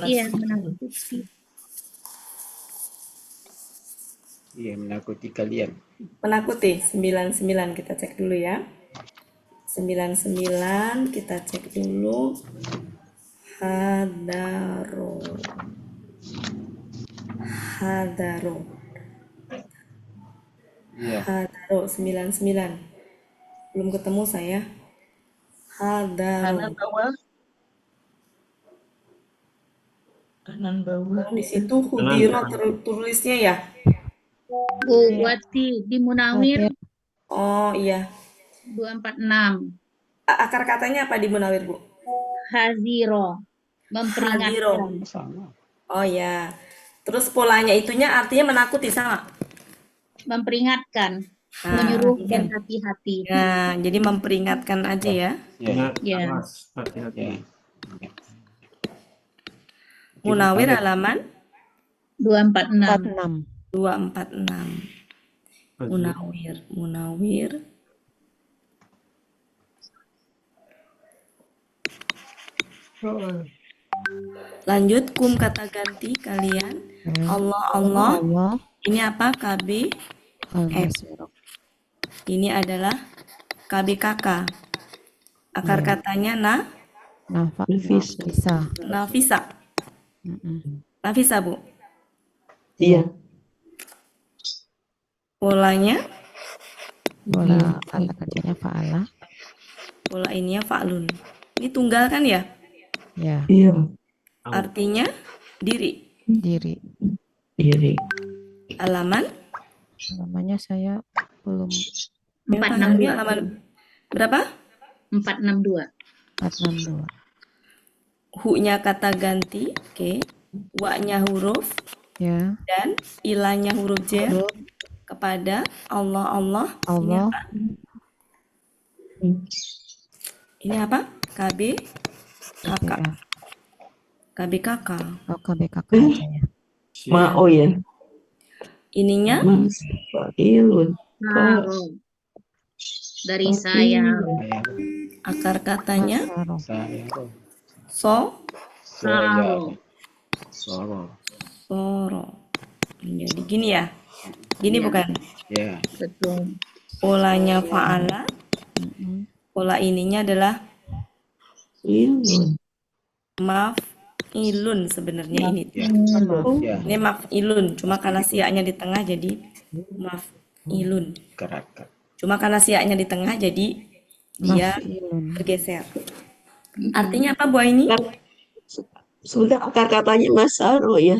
S6: iya menakuti.
S1: Iya, menakuti kalian.
S3: Menakuti 99 kita cek dulu ya. 99 kita cek dulu. Hadaro. Hadaro.
S1: Iya.
S3: Hadaro 99. Belum ketemu saya. Hadaro.
S8: Kanan bawah. Kanan bawah.
S3: Oh, di situ Hudiro tulisnya ya.
S6: Bu Wati di Munawir
S3: Oh iya.
S6: 246.
S3: Akar katanya apa di Munawir, Bu?
S6: Haziro.
S3: Hadiro.
S6: Memperingatkan.
S1: Sama.
S3: Oh ya. Terus polanya itunya artinya menakuti sama.
S6: Memperingatkan.
S3: Nah,
S6: Menyuruhkan hati-hati.
S3: Nah, jadi memperingatkan aja ya.
S1: Ya.
S6: Ya.
S2: Hati-hati.
S1: Ya.
S3: Munawir halaman
S6: 246.
S5: 46.
S3: 246. Munawir. Lanjut kum kata ganti kalian. Allah.
S5: Allah.
S3: Ini apa? KB.
S5: Al-Masiro.
S3: Ini adalah KBKK. Akar katanya
S5: Nafisa.
S3: Nafisa. Nafisa, Bu.
S8: Iya.
S3: Polanya
S5: Pola kata kerjanya fa'ala.
S3: pola ininya fa'lun. Ini tunggal kan ya?
S5: Ya,
S8: Iya.
S3: Artinya diri.
S5: diri.
S8: Diri.
S3: Halaman
S5: Namanya saya belum
S6: 462.
S3: halaman berapa?
S6: 462.
S5: 462.
S3: Hu-nya kata ganti, oke. Wa-nya huruf
S5: Ya,
S3: dan ilahnya huruf jar
S5: huruf
S3: kepada Allah.
S5: Allah.
S3: Ini apa? KB kakak.
S5: Ya,
S3: KBKK.
S5: KBKK aja ya.
S8: Ma'o ya.
S3: Ininya
S8: Ilun.
S6: Haro. Dari saya.
S3: akar katanya
S5: Masaro.
S1: Saya.
S6: Haro.
S1: Soro.
S3: soro. Jadi gini ya. Gini
S6: Iya.
S3: bukan?
S1: Ya.
S6: Betul.
S3: Polanya fa'ala.
S5: Mm-mm.
S3: Pola ininya adalah
S8: Ilun.
S3: maf'ilun sebenarnya ini.
S1: Ya. Ya.
S3: Ini maf'ilun, cuma karena siaknya di tengah jadi maf'ilun.
S1: Kerakat.
S3: Cuma karena siaknya di tengah jadi dia
S5: Maf'ilun.
S3: bergeser. Artinya apa Bu ini?
S8: Sebentar akar katanya Masaro ya.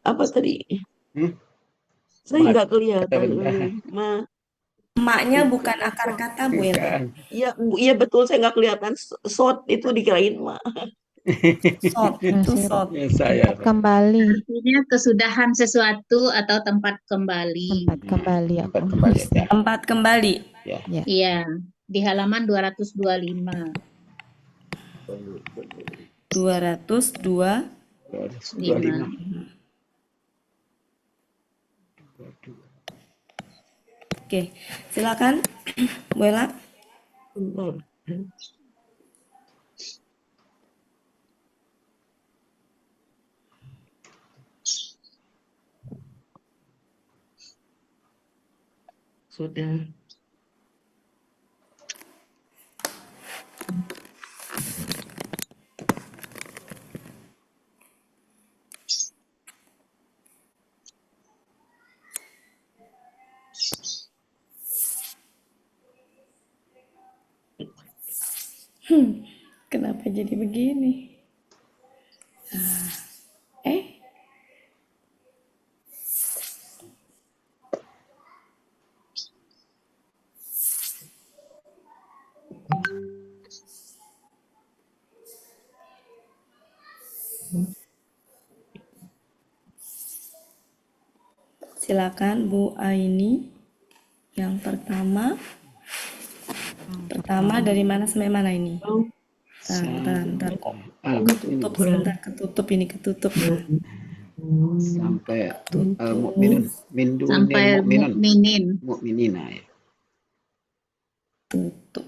S8: Apa tadi?
S1: Hmm?
S8: Saya
S1: Ma-
S8: nggak kelihatan.
S1: rendah.
S3: Maknya bukan akar kata, Bu Ella.
S1: Bukan.
S8: Iya, iya betul, saya nggak kelihatan short itu dikirain mak.
S3: Sot, itu
S5: Masih
S3: sot.
S1: Ya, saya,
S5: tempat kembali,
S6: Artinya kesudahan sesuatu atau tempat kembali.
S5: tempat kembali ya
S1: tempat
S5: Bu.
S1: kembali ya.
S3: Tempat kembali.
S1: Ya.
S5: Ya.
S6: Iya, di halaman 225.
S3: 202.
S1: 225.
S3: Oke, silakan Bu Ella.
S8: Bentar. Sudah.
S3: Kenapa jadi begini? Eh, silakan Bu Aini. Yang pertama dari mana sampai mana ini? Bentar. Ketutup sebentar, ketutup.
S1: Sampai mukminun
S6: Sampai mukminin.
S1: mukminina ya.
S3: Tutup.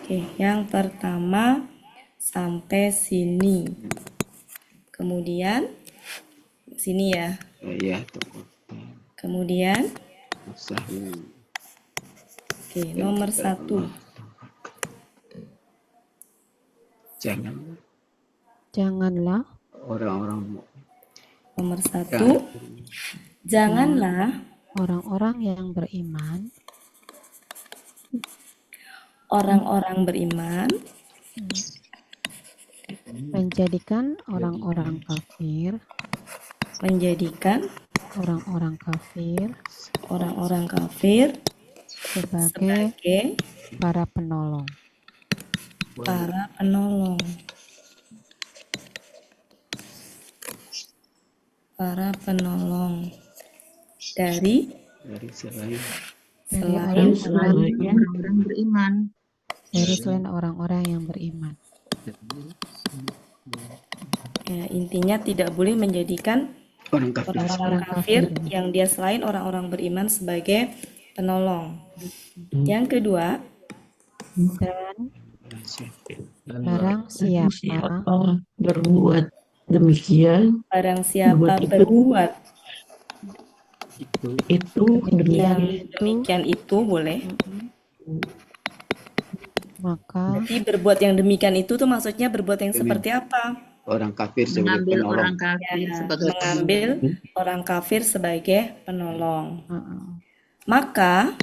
S3: Oke, yang pertama sampai sini. Kemudian sini ya.
S1: Ya, tuh.
S3: Kemudian
S1: Sahu.
S3: oke, nomor 1.
S1: Janganlah
S5: Janganlah
S1: orang-orang
S3: Nomor 1. Janganlah
S5: orang-orang yang beriman menjadikan orang-orang kafir sebagai para penolong.
S3: Dari
S1: selain
S6: orang-orang beriman.
S5: Dari selain orang-orang yang beriman.
S3: ya, intinya tidak boleh menjadikan
S1: orang kafir.
S3: orang-orang kafir yang dia selain orang-orang beriman sebagai penolong. Yang kedua,
S5: Dan barang siapa
S8: berbuat demikian,
S3: barang siapa berbuat
S8: itu
S3: demikian itu boleh.
S5: maka
S3: Jadi berbuat yang demikian itu tuh maksudnya berbuat yang seperti apa?
S1: Orang kafir sebagai
S6: Mengambil
S1: penolong.
S6: orang kafir sebagai
S3: Mengambil orang kafir sebagai penolong. Maka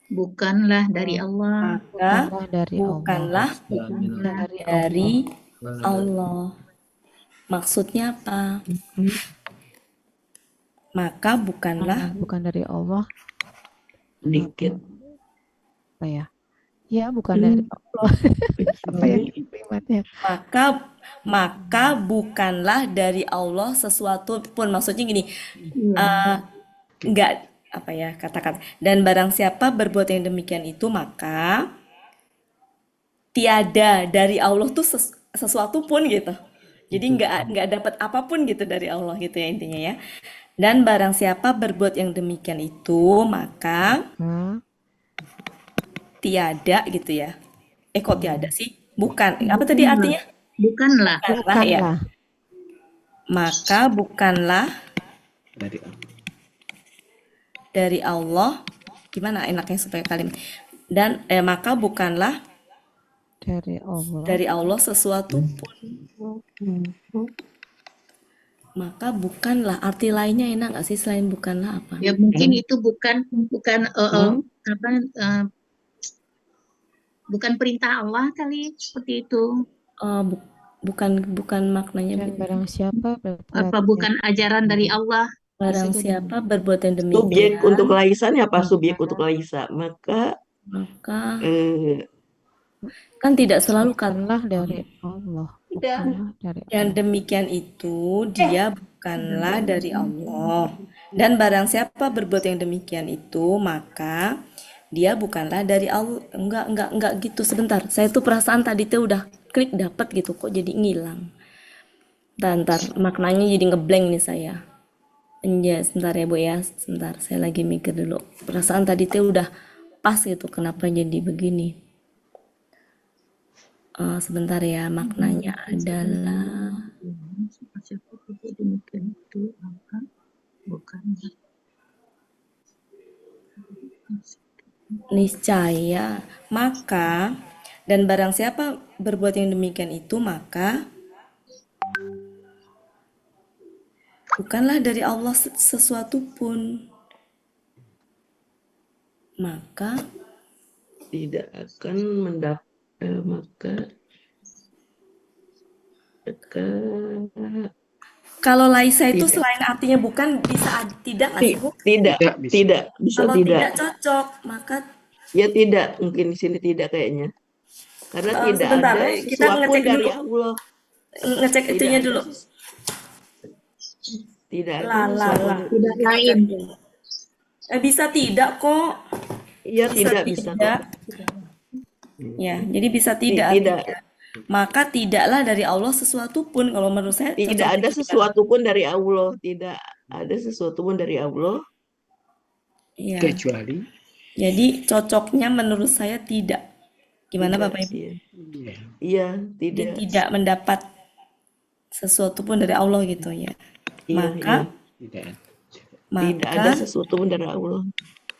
S6: bukanlah dari Allah.
S3: bukanlah dari Allah. Maksudnya apa? Maka bukanlah
S5: bukan dari Allah.
S8: dikit.
S5: Apa ya? Ya, bukan dari Allah. Apa ya kalimatnya?
S3: Maka bukanlah dari Allah sesuatu pun. Maksudnya gini, enggak apa ya katakan. Dan barang siapa berbuat yang demikian itu, maka tiada dari Allah tuh sesuatu pun gitu. Jadi enggak dapat apapun gitu dari Allah gitu ya intinya ya. Dan barang siapa berbuat yang demikian itu, maka tiada gitu ya. Kok tiada sih? Bukan. Apa tadi artinya?
S6: Bukanlah
S3: ya. Maka bukanlah dari Allah. Gimana enaknya supaya kalimat? Dan maka bukanlah dari Allah sesuatu pun. Maka bukanlah, arti lainnya enak nggak sih selain bukanlah apa?
S6: Ya mungkin itu bukan bukan perintah Allah kali seperti itu.
S3: bukan maknanya
S5: Dan
S3: begitu.
S5: barang siapa
S6: Apa
S5: berbuat
S6: bukan ajaran dari Allah?
S3: Barang
S6: Bisa jadi.
S3: siapa berbuat yang
S8: Subjek untuk
S3: demikian,
S8: Laisa ini apa? Subjek
S5: maka
S8: untuk Laisa. Maka
S3: maka
S8: eh,
S3: kan tidak selalu kan
S5: bukanlah dari Allah.
S6: Tidak.
S5: Bukanlah dari
S3: yang
S5: Allah.
S3: demikian itu dia bukanlah dari Allah. Dan barang siapa berbuat yang demikian itu, maka dia bukanlah dari Allah. Enggak gitu. Sebentar, saya tuh perasaan tadi tuh udah klik dapat gitu, kok jadi ngilang. Ntar maknanya jadi ngeblank nih saya. Ya, sebentar ya Bu ya, sebentar saya lagi mikir dulu. Perasaan tadi tuh udah pas gitu, kenapa jadi begini? Sebentar ya, maknanya adalah
S6: Siapa berbuat demikian itu maka bukan
S3: niscaya, maka, dan barang siapa berbuat yang demikian itu, maka bukanlah dari Allah sesuatu pun. Maka
S8: tidak akan maka
S3: kalau laisa itu
S8: tidak
S3: selain artinya bukan, bisa tidak nggak sih Bu?
S8: tidak
S1: Tidak bisa.
S8: tidak bisa
S3: Kalau
S8: tidak
S3: tidak cocok, maka
S8: ya tidak mungkin di sini tidak kayaknya karena tidak
S3: sebentar,
S8: ada
S3: kita
S8: sesuatu
S3: ngecek
S8: dari
S3: dulu.
S8: Allah.
S3: Ngecek
S8: Tidak
S3: itunya
S8: ada
S3: dulu.
S8: tidak ada
S3: Lah.
S8: sesuatu.
S6: tidak
S3: Kita
S6: lain.
S3: cek dulu. Bisa tidak kok.
S8: Iya
S3: Bisa
S8: tidak bisa kok.
S3: tidak. Ya, jadi bisa tidak
S8: Tidak
S3: artinya. Maka tidaklah dari Allah sesuatu pun, kalau menurut saya
S8: tidak
S3: cocoknya
S8: ada
S3: gimana?
S8: sesuatu pun dari Allah. Tidak ada sesuatu pun dari Allah.
S3: Iya.
S1: Kecuali
S3: Jadi cocoknya menurut saya tidak. Gimana
S8: Tidak,
S3: Bapak Ibu?
S8: iya.
S1: iya.
S8: Iya,
S3: Jadi
S8: tidak.
S3: tidak mendapat sesuatu pun dari Allah gitu ya.
S8: Iya,
S3: Maka
S8: iya.
S1: Tidak.
S8: Tidak ada sesuatu pun dari Allah.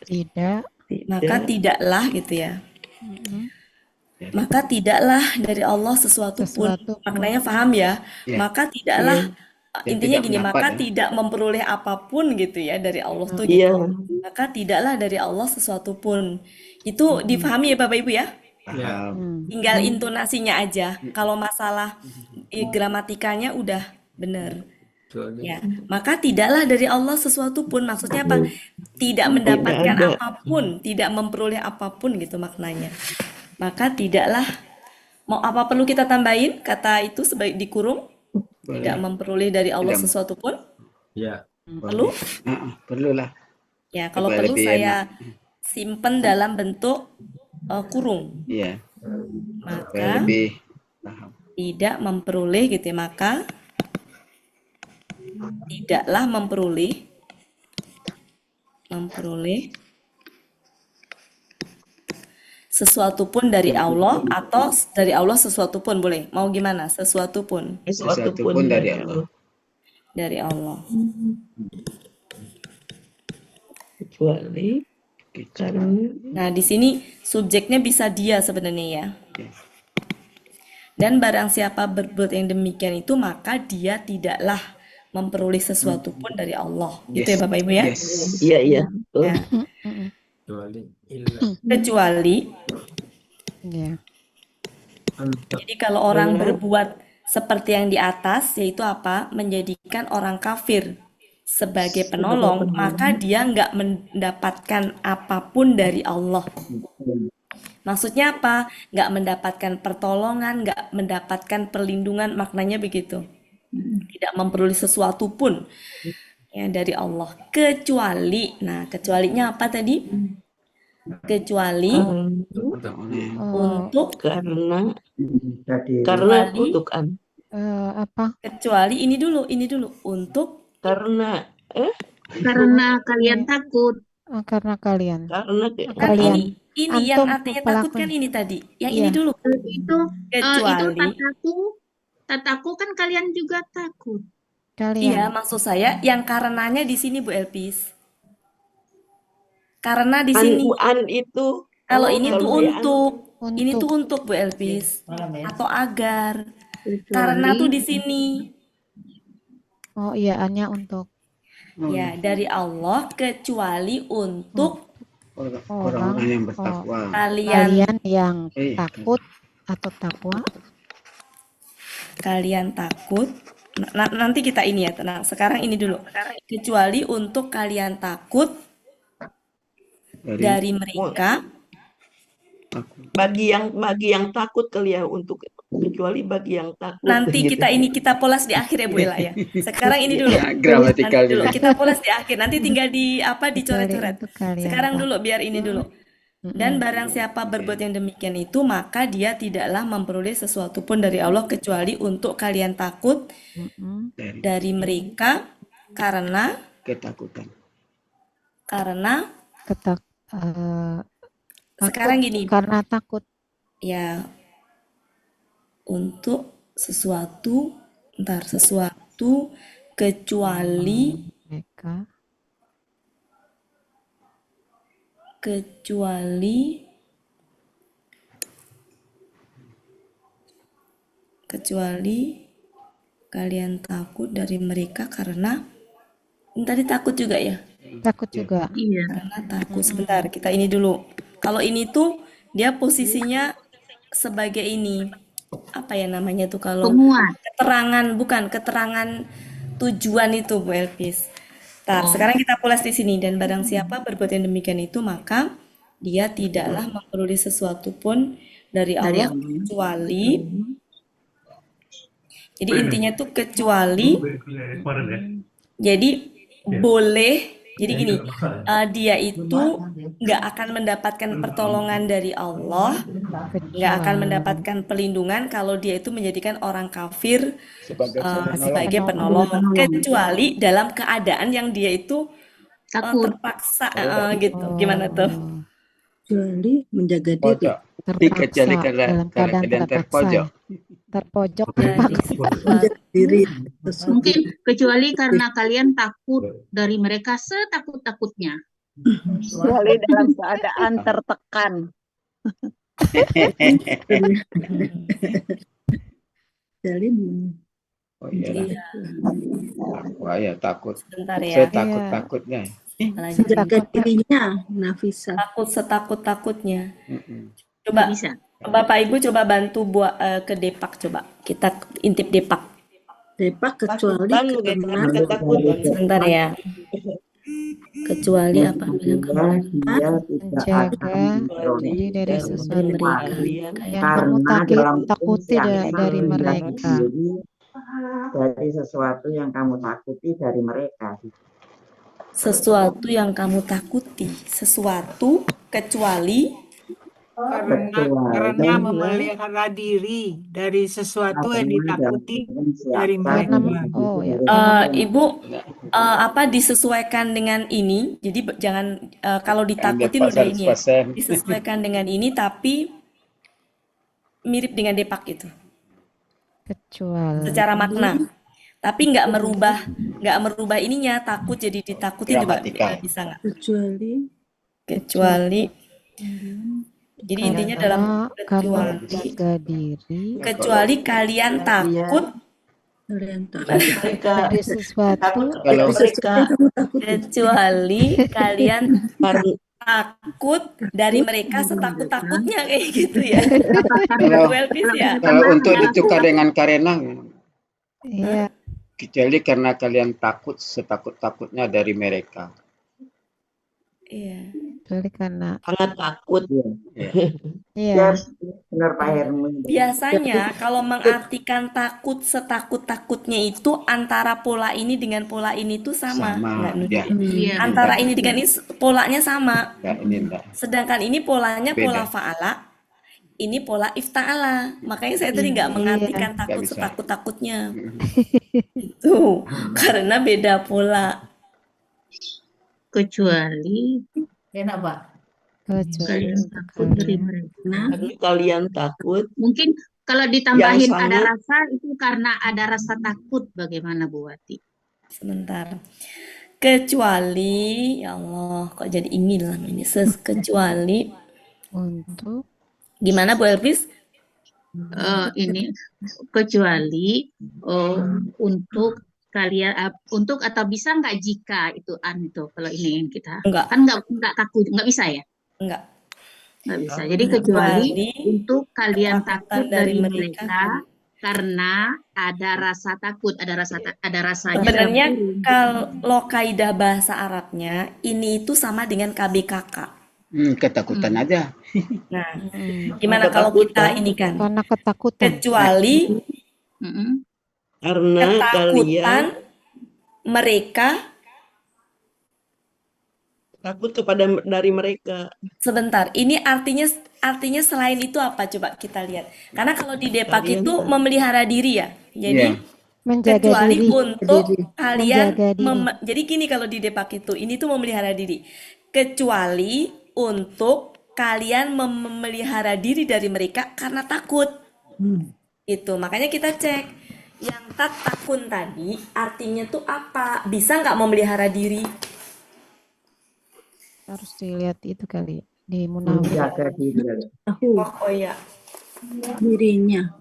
S5: Tidak.
S3: maka
S8: Tidak.
S3: tidaklah gitu ya.
S5: Mm-mm.
S3: Maka tidaklah dari Allah sesuatu pun.
S5: Sesuatu pun.
S3: Maknanya paham ya?
S1: Iya.
S3: Maka tidaklah
S1: Dan
S3: intinya
S1: tidak
S3: gini,
S1: mendapat
S3: maka
S1: ya.
S3: tidak memperoleh apapun gitu ya dari Allah tuh
S8: Iya.
S3: gitu. Maka tidaklah dari Allah sesuatu pun. Itu difahami ya Bapak Ibu ya?
S1: Paham.
S3: Tinggal intonasinya aja. Kalau masalah gramatikanya udah benar. Ya, maka tidaklah dari Allah sesuatu pun, maksudnya apa? Tidak mendapatkan
S8: ada.
S3: apapun, tidak memperoleh apapun gitu maknanya. Maka tidaklah, mau apa perlu kita tambahin kata itu sebaik dikurung? Tidak
S1: Boleh.
S3: memperoleh dari Allah
S1: Tidak.
S3: sesuatu pun?
S2: Ya.
S3: Perlu?
S1: Perlulah.
S3: Ya, kalau
S1: Supaya
S3: perlu
S1: lebih
S3: saya simpen dalam bentuk kurung.
S1: Iya. Supaya
S3: Maka
S1: lebih paham.
S3: tidak memperoleh gitu ya, maka tidaklah memperoleh sesuatu pun dari Allah, atau dari Allah sesuatu pun boleh. Mau gimana? Sesuatu pun
S8: Sesuatu
S1: Sesuatu pun dari Allah.
S3: dari Allah.
S8: Kecuali karena
S3: Nah, di sini subjeknya bisa dia sebenarnya ya.
S1: Yes.
S3: Dan barang siapa berbuat yang demikian itu, maka dia tidaklah memperoleh sesuatu pun dari Allah. Gitu ya
S1: Yes.
S3: Bapak Ibu ya.
S1: Yes.
S8: iya iya. Betul.
S3: Ya.
S2: Kecuali illa
S3: Kecuali,
S5: Ya.
S3: jadi kalau orang berbuat seperti yang di atas, yaitu apa? Menjadikan orang kafir sebagai penolong, maka dia nggak mendapatkan apapun dari Allah. Maksudnya apa? Nggak mendapatkan pertolongan, nggak mendapatkan perlindungan, maknanya begitu. Tidak memperoleh sesuatu pun ya dari Allah. Kecuali, nah kecualinya apa tadi? Kecuali untuk
S8: Karena
S3: kecuali
S8: kutukan.
S5: Apa?
S3: kecuali ini dulu untuk
S8: Karena
S6: Karena kalian takut.
S5: Karena kalian.
S8: karena
S3: kan
S5: Kalian.
S3: ini yang
S5: Antum
S3: artinya takut kan
S5: pelakunya.
S3: ini tadi. Yang
S5: Iya.
S3: ini dulu.
S6: Itu
S3: Kecuali
S6: tataku kan kalian juga takut.
S3: iya,
S5: Kalian.
S3: maksud saya yang karenanya di sini Bu Elpis. Karena di
S8: an
S3: sini
S8: itu
S3: kalau ini tuh
S8: kalau di
S3: untuk ini tuh
S5: Untuk.
S3: untuk Bu Elpis atau agar. Karena tuh di sini
S5: Oh iya, hanya untuk
S3: ya dari Allah kecuali untuk
S1: Orang-orang yang bertakwa.
S3: kalian
S5: kalian yang
S1: Eh,
S5: takut atau takwa.
S3: kalian takut. Nanti kita ini ya, tenang. Sekarang ini dulu. Kecuali untuk kalian takut dari mereka.
S8: Bagi yang takut kali ya, untuk kecuali bagi yang takut
S3: Nanti
S8: gitu.
S3: kita polas di akhir ya Bu Ella ya. Sekarang ini dulu.
S1: Ya, gramatikal
S3: Nanti dulu
S1: dulu.
S3: kita polas di akhir. Nanti tinggal dicoret-coret.
S5: Untuk kalian
S3: Sekarang
S5: takut.
S3: dulu biar ini dulu. Dan barang siapa berbuat yang demikian itu, maka dia tidaklah memperoleh sesuatu pun dari Allah kecuali untuk kalian takut dari mereka karena
S1: Ketakutan.
S3: sekarang gini,
S5: Karena takut.
S3: ya untuk sesuatu kecuali
S5: Mereka
S3: kecuali kalian takut dari mereka karena ini tadi takut juga ya.
S5: takut juga.
S6: Iya.
S3: Karena takut. Sebentar, kita ini dulu. Kalau ini tuh dia posisinya sebagai ini, apa ya namanya tuh kalau
S6: Penguat.
S3: keterangan tujuan itu Bu Elpis. Sekarang kita pulas di sini, dan barang siapa berbuat yang demikian itu, maka dia tidaklah memperoleh sesuatu pun dari Allah kecuali. Jadi intinya tuh kecuali. Jadi boleh. Jadi gini, dia itu nggak akan mendapatkan pertolongan dari Allah, nggak akan mendapatkan pelindungan kalau dia itu menjadikan orang kafir sebagai penolong, kecuali dalam keadaan yang dia itu
S6: Takut.
S3: terpaksa gitu. Gimana tuh?
S4: Kecuali menjaga diri.
S1: Kecuali
S5: dalam keadaan
S1: keadaan terpojok.
S5: terpojok
S3: Jadi
S5: terpaksa.
S4: Menjaga diri.
S6: Mungkin kecuali karena kalian takut dari mereka setakut-takutnya.
S11: Kecuali dalam keadaan tertekan.
S4: Kecuali
S1: Oh iya. Wah ya, takut.
S3: Sebentar ya.
S1: Saya takut-takutnya.
S4: menjaga dirinya, Nafisa.
S3: Takut setakut-takutnya.
S1: Mm-mm.
S3: Coba
S6: Bisa.
S3: Bapak Ibu coba bantu buat ke Depak, coba kita intip Depak.
S4: Depak kecuali karena
S3: Sebentar ya. Kecuali apabila kamu
S5: Menjaga diri dari sesuatu
S3: mereka
S5: yang kamu takuti dari mereka.
S12: Dari sesuatu yang kamu takuti dari mereka.
S3: sesuatu yang kamu takuti, sesuatu kecuali
S13: karena memelihara diri dari sesuatu yang ditakuti dari mereka.
S3: Ibu apa disesuaikan dengan ini. Jadi jangan kalau ditakutin udah ini ya. Disesuaikan dengan ini tapi mirip dengan Depak itu.
S5: Kecuali
S3: Secara makna. Tapi nggak merubah ininya, takut jadi ditakuti juga bisa nggak? Kecuali jadi intinya dalam kecuali kalian takut
S5: dari sesuatu
S3: kecuali kalian takut dari mereka setakut-takutnya kayak gitu ya.
S1: Kalau untuk ditukar dengan karena,
S5: iya.
S1: Kecuali karena kalian takut setakut-takutnya dari mereka.
S3: Iya.
S5: Kecuali karena
S8: sangat takut.
S5: Iya.
S12: Benar Pak Hermi.
S3: Biasanya kalau mengartikan takut setakut-takutnya itu antara pola ini dengan pola ini tuh sama.
S1: Ya.
S3: Antara ini dengan ini polanya sama.
S1: Ya, ini enggak.
S3: Sedangkan ini polanya pola
S1: Beda.
S3: fa'ala, ini pola ifta'ala. Makanya saya tadi nggak mengartikan takut
S1: bisa.
S3: setakut-takutnya. Itu karena beda pola.
S6: Kecuali
S5: kecuali
S6: takut dari mereka.
S8: Kalian takut.
S6: Mungkin kalau ditambahin
S8: Yang
S6: ada
S8: sanggup.
S6: rasa itu karena ada rasa takut. Bagaimana Bu Wati?
S3: Sebentar. Kecuali, ya Allah, kok jadi ingin lah ini. Kecuali
S5: untuk
S3: gimana Bu Elvis?
S6: Ini kecuali untuk kalian untuk atau bisa nggak jika itu itu kalau ini yang kita
S3: Enggak.
S6: kan nggak takut nggak bisa ya
S3: Enggak.
S6: nggak bisa jadi kecuali untuk kalian takut dari mereka karena ada rasa takut, ada rasanya
S3: Sebenarnya
S6: turun.
S3: kalau kaidah bahasa Arabnya ini itu sama dengan KBKK.
S1: Ketakutan aja.
S3: Nah, gimana kalau kita ini kan?
S5: Karena ketakutan.
S3: Kecuali
S8: Karena kalian
S3: ketakutan mereka
S8: takut dari mereka.
S3: sebentar. Ini artinya selain itu apa? Coba kita lihat. Karena kalau di Depak
S8: Kalian
S3: itu
S8: takut.
S3: memelihara diri ya. Jadi
S5: Menjaga
S3: kecuali
S5: diri.
S3: untuk kalian
S5: Menjaga diri.
S3: jadi gini kalau di Depak itu ini tuh memelihara diri. Kecuali untuk kalian memelihara diri dari mereka karena takut. Itu makanya kita cek yang takun tadi artinya tuh apa? Bisa nggak memelihara diri?
S5: Harus dilihat itu kali di Munawir
S12: Menjaga diri.
S3: Oh iya.
S4: dirinya.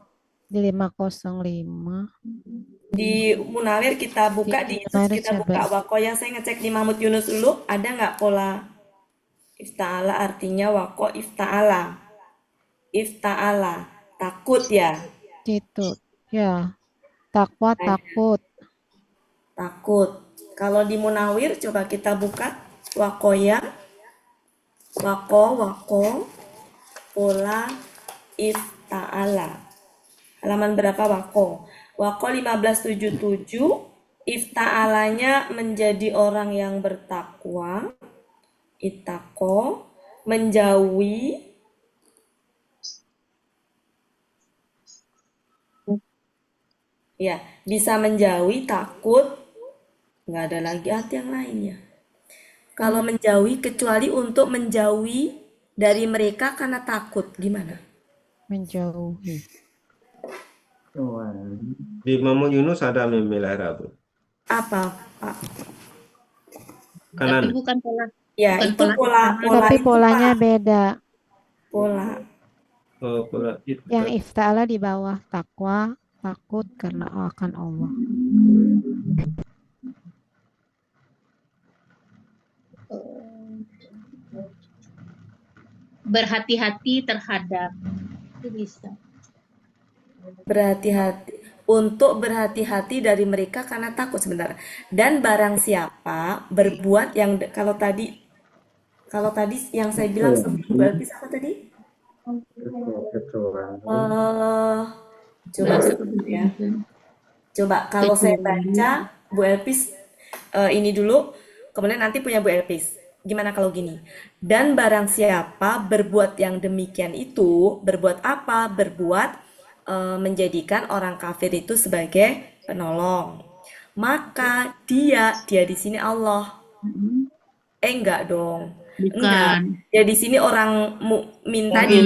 S5: di 505.
S3: Di Munawir kita buka di Yesus
S5: Munawir
S3: kita buka
S5: coba.
S3: wakoya. Saya ngecek di Mahmud Yunus dulu ada nggak pola ifta'ala artinya wako ifta'ala. Ifta'ala takut ya.
S5: Itu ya takwa takut.
S3: Takut. Kalau di Munawir coba kita buka wakoya. Wako pola ifta'ala. Halaman berapa wako? Wako 1577 ifta'alanya menjadi orang yang bertakwa. Itako menjauhi ya, bisa menjauhi takut. Nggak ada lagi arti yang lainnya. Kalau menjauhi kecuali untuk menjauhi dari mereka karena takut. Gimana?
S5: Menjauhi.
S2: Di Mahmud Yunus ada memelihara, Bu.
S3: Apa, Pak?
S2: Kanan.
S6: Tapi bukan pola.
S3: Ya,
S6: bukan
S3: itu pola
S5: Tapi
S3: itu,
S5: polanya
S3: Pak.
S5: beda.
S3: Pola.
S2: Oh, pola itu.
S5: Yang ifta'ala di bawah takwa, takut karena akan Allah.
S6: Berhati-hati terhadap itu bisa.
S3: Berhati-hati. Untuk berhati-hati dari mereka karena takut sebentar. Dan barang siapa berbuat yang kalau tadi yang saya bilang sebelum berarti apa tadi? Coba sebentar ya. Coba kalau saya baca Bu Elpis ini dulu, kemudian nanti punya Bu Elpis. Gimana kalau gini? Dan barang siapa berbuat yang demikian itu, berbuat apa? Berbuat menjadikan orang kafir itu sebagai penolong. Maka dia di sini Allah. Enggak dong. Enggak.
S6: Bukan.
S3: Ya di sini orang mukmin tadi,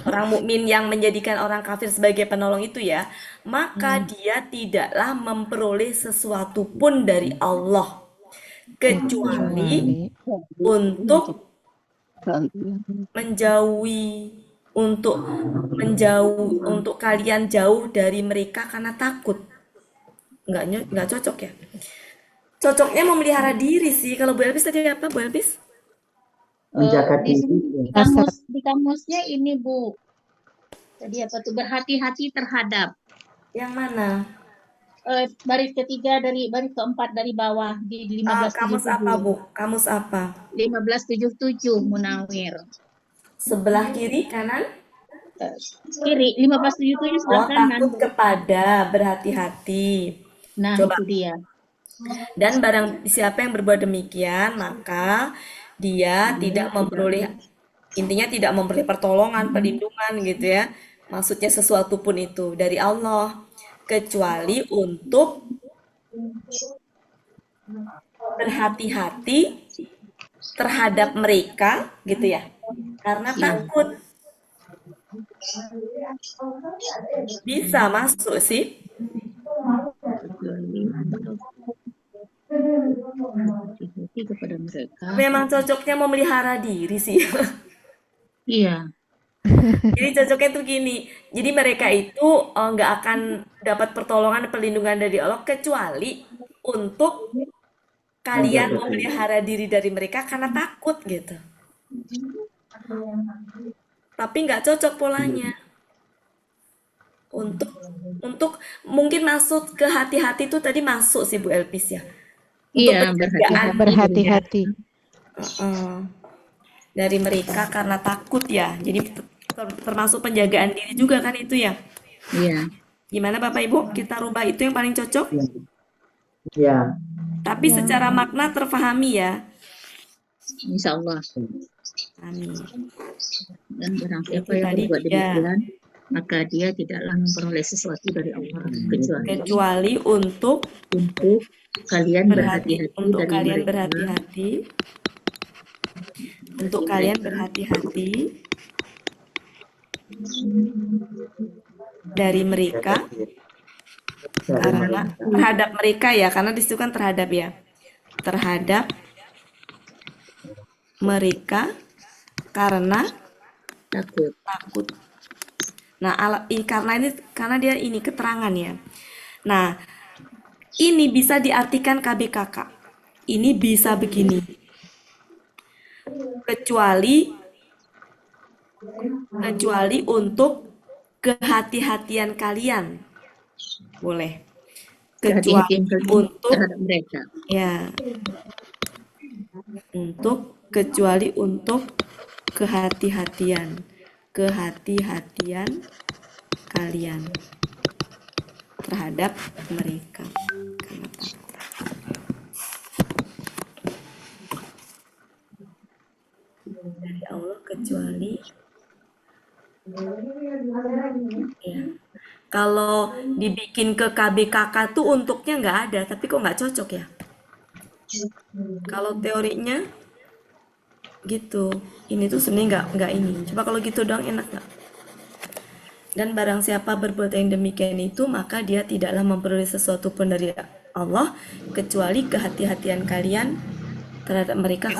S3: orang mukmin yang menjadikan orang kafir sebagai penolong itu ya, maka dia tidaklah memperoleh sesuatu pun dari Allah kecuali untuk menjauhi untuk kalian jauh dari mereka karena takut. Enggak cocok ya. Cocoknya memelihara diri sih. Kalau Bu Elvis tadi apa, Bu Elvis?
S12: Menjaga
S6: Di
S12: diri.
S6: di kamusnya ini, Bu. Tadi apa tuh? Berhati-hati terhadap.
S3: Yang mana?
S6: Baris ketiga dari baris keempat dari bawah di 1577.
S3: Kamus apa, Bu? Kamus apa?
S6: 1577 Munawir.
S3: Sebelah kiri, kanan?
S6: Kiri, 1577 sebelah kanan.
S3: Takut kepada, berhati-hati.
S6: Nah,
S3: Coba.
S6: itu dia.
S3: Dan barang siapa yang berbuat demikian, maka dia tidak memperoleh, intinya tidak memperoleh pertolongan, perlindungan gitu ya. Maksudnya sesuatu pun itu dari Allah. Kecuali untuk berhati-hati terhadap mereka gitu ya. Karena takut. Bisa masuk sih.
S6: Hati-hati kepada mereka.
S3: Memang cocoknya memelihara diri sih.
S6: Iya.
S3: Jadi cocoknya tuh gini. Jadi mereka itu nggak akan dapat pertolongan dan perlindungan dari Allah kecuali untuk kalian memelihara diri dari mereka karena takut gitu. Tapi nggak cocok polanya. Untuk mungkin masuk ke hati-hati itu tadi masuk sih Bu Elpis ya. Untuk
S6: Iya,
S3: penjagaan
S5: Berhati-hati.
S3: dari mereka karena takut ya. Jadi termasuk penjagaan diri juga kan itu ya.
S6: Iya.
S3: Gimana Bapak Ibu? Kita rubah itu yang paling cocok?
S12: Iya.
S3: Tapi secara makna terpahami ya.
S6: Insya Allah.
S3: Amin.
S6: Dan barang siapa
S3: Itu
S6: yang
S3: tadi
S6: berbuat
S3: ya.
S6: demikian, maka dia tidaklah memperoleh sesuatu dari Allah
S3: Kecuali untuk
S6: kalian berhati-hati
S3: untuk
S6: dari
S3: kalian
S6: mereka.
S3: berhati-hati. Untuk kalian berhati-hati dari mereka karena terhadap mereka ya, karena disitu kan terhadap ya, terhadap mereka karena takut. Nah, karena dia ini keterangan ya. Nah, ini bisa diartikan KBKK. Ini bisa begini. Kecuali untuk kehati-hatian kalian. Boleh. Kecuali untuk
S6: mereka.
S3: Ya. Kecuali untuk kehati-hatian kalian terhadap mereka. Dari Allah kecuali ya. Kalau dibikin ke KBKK tuh untuknya nggak ada, tapi kok nggak cocok ya? Kalau teorinya gitu, ini tuh sebenarnya nggak ini. Coba kalau gitu dong enak nggak? Dan barang siapa berbuat yang demikian itu, maka dia tidaklah memperoleh sesuatu pun dari Allah kecuali kehati-hatian kalian terhadap mereka.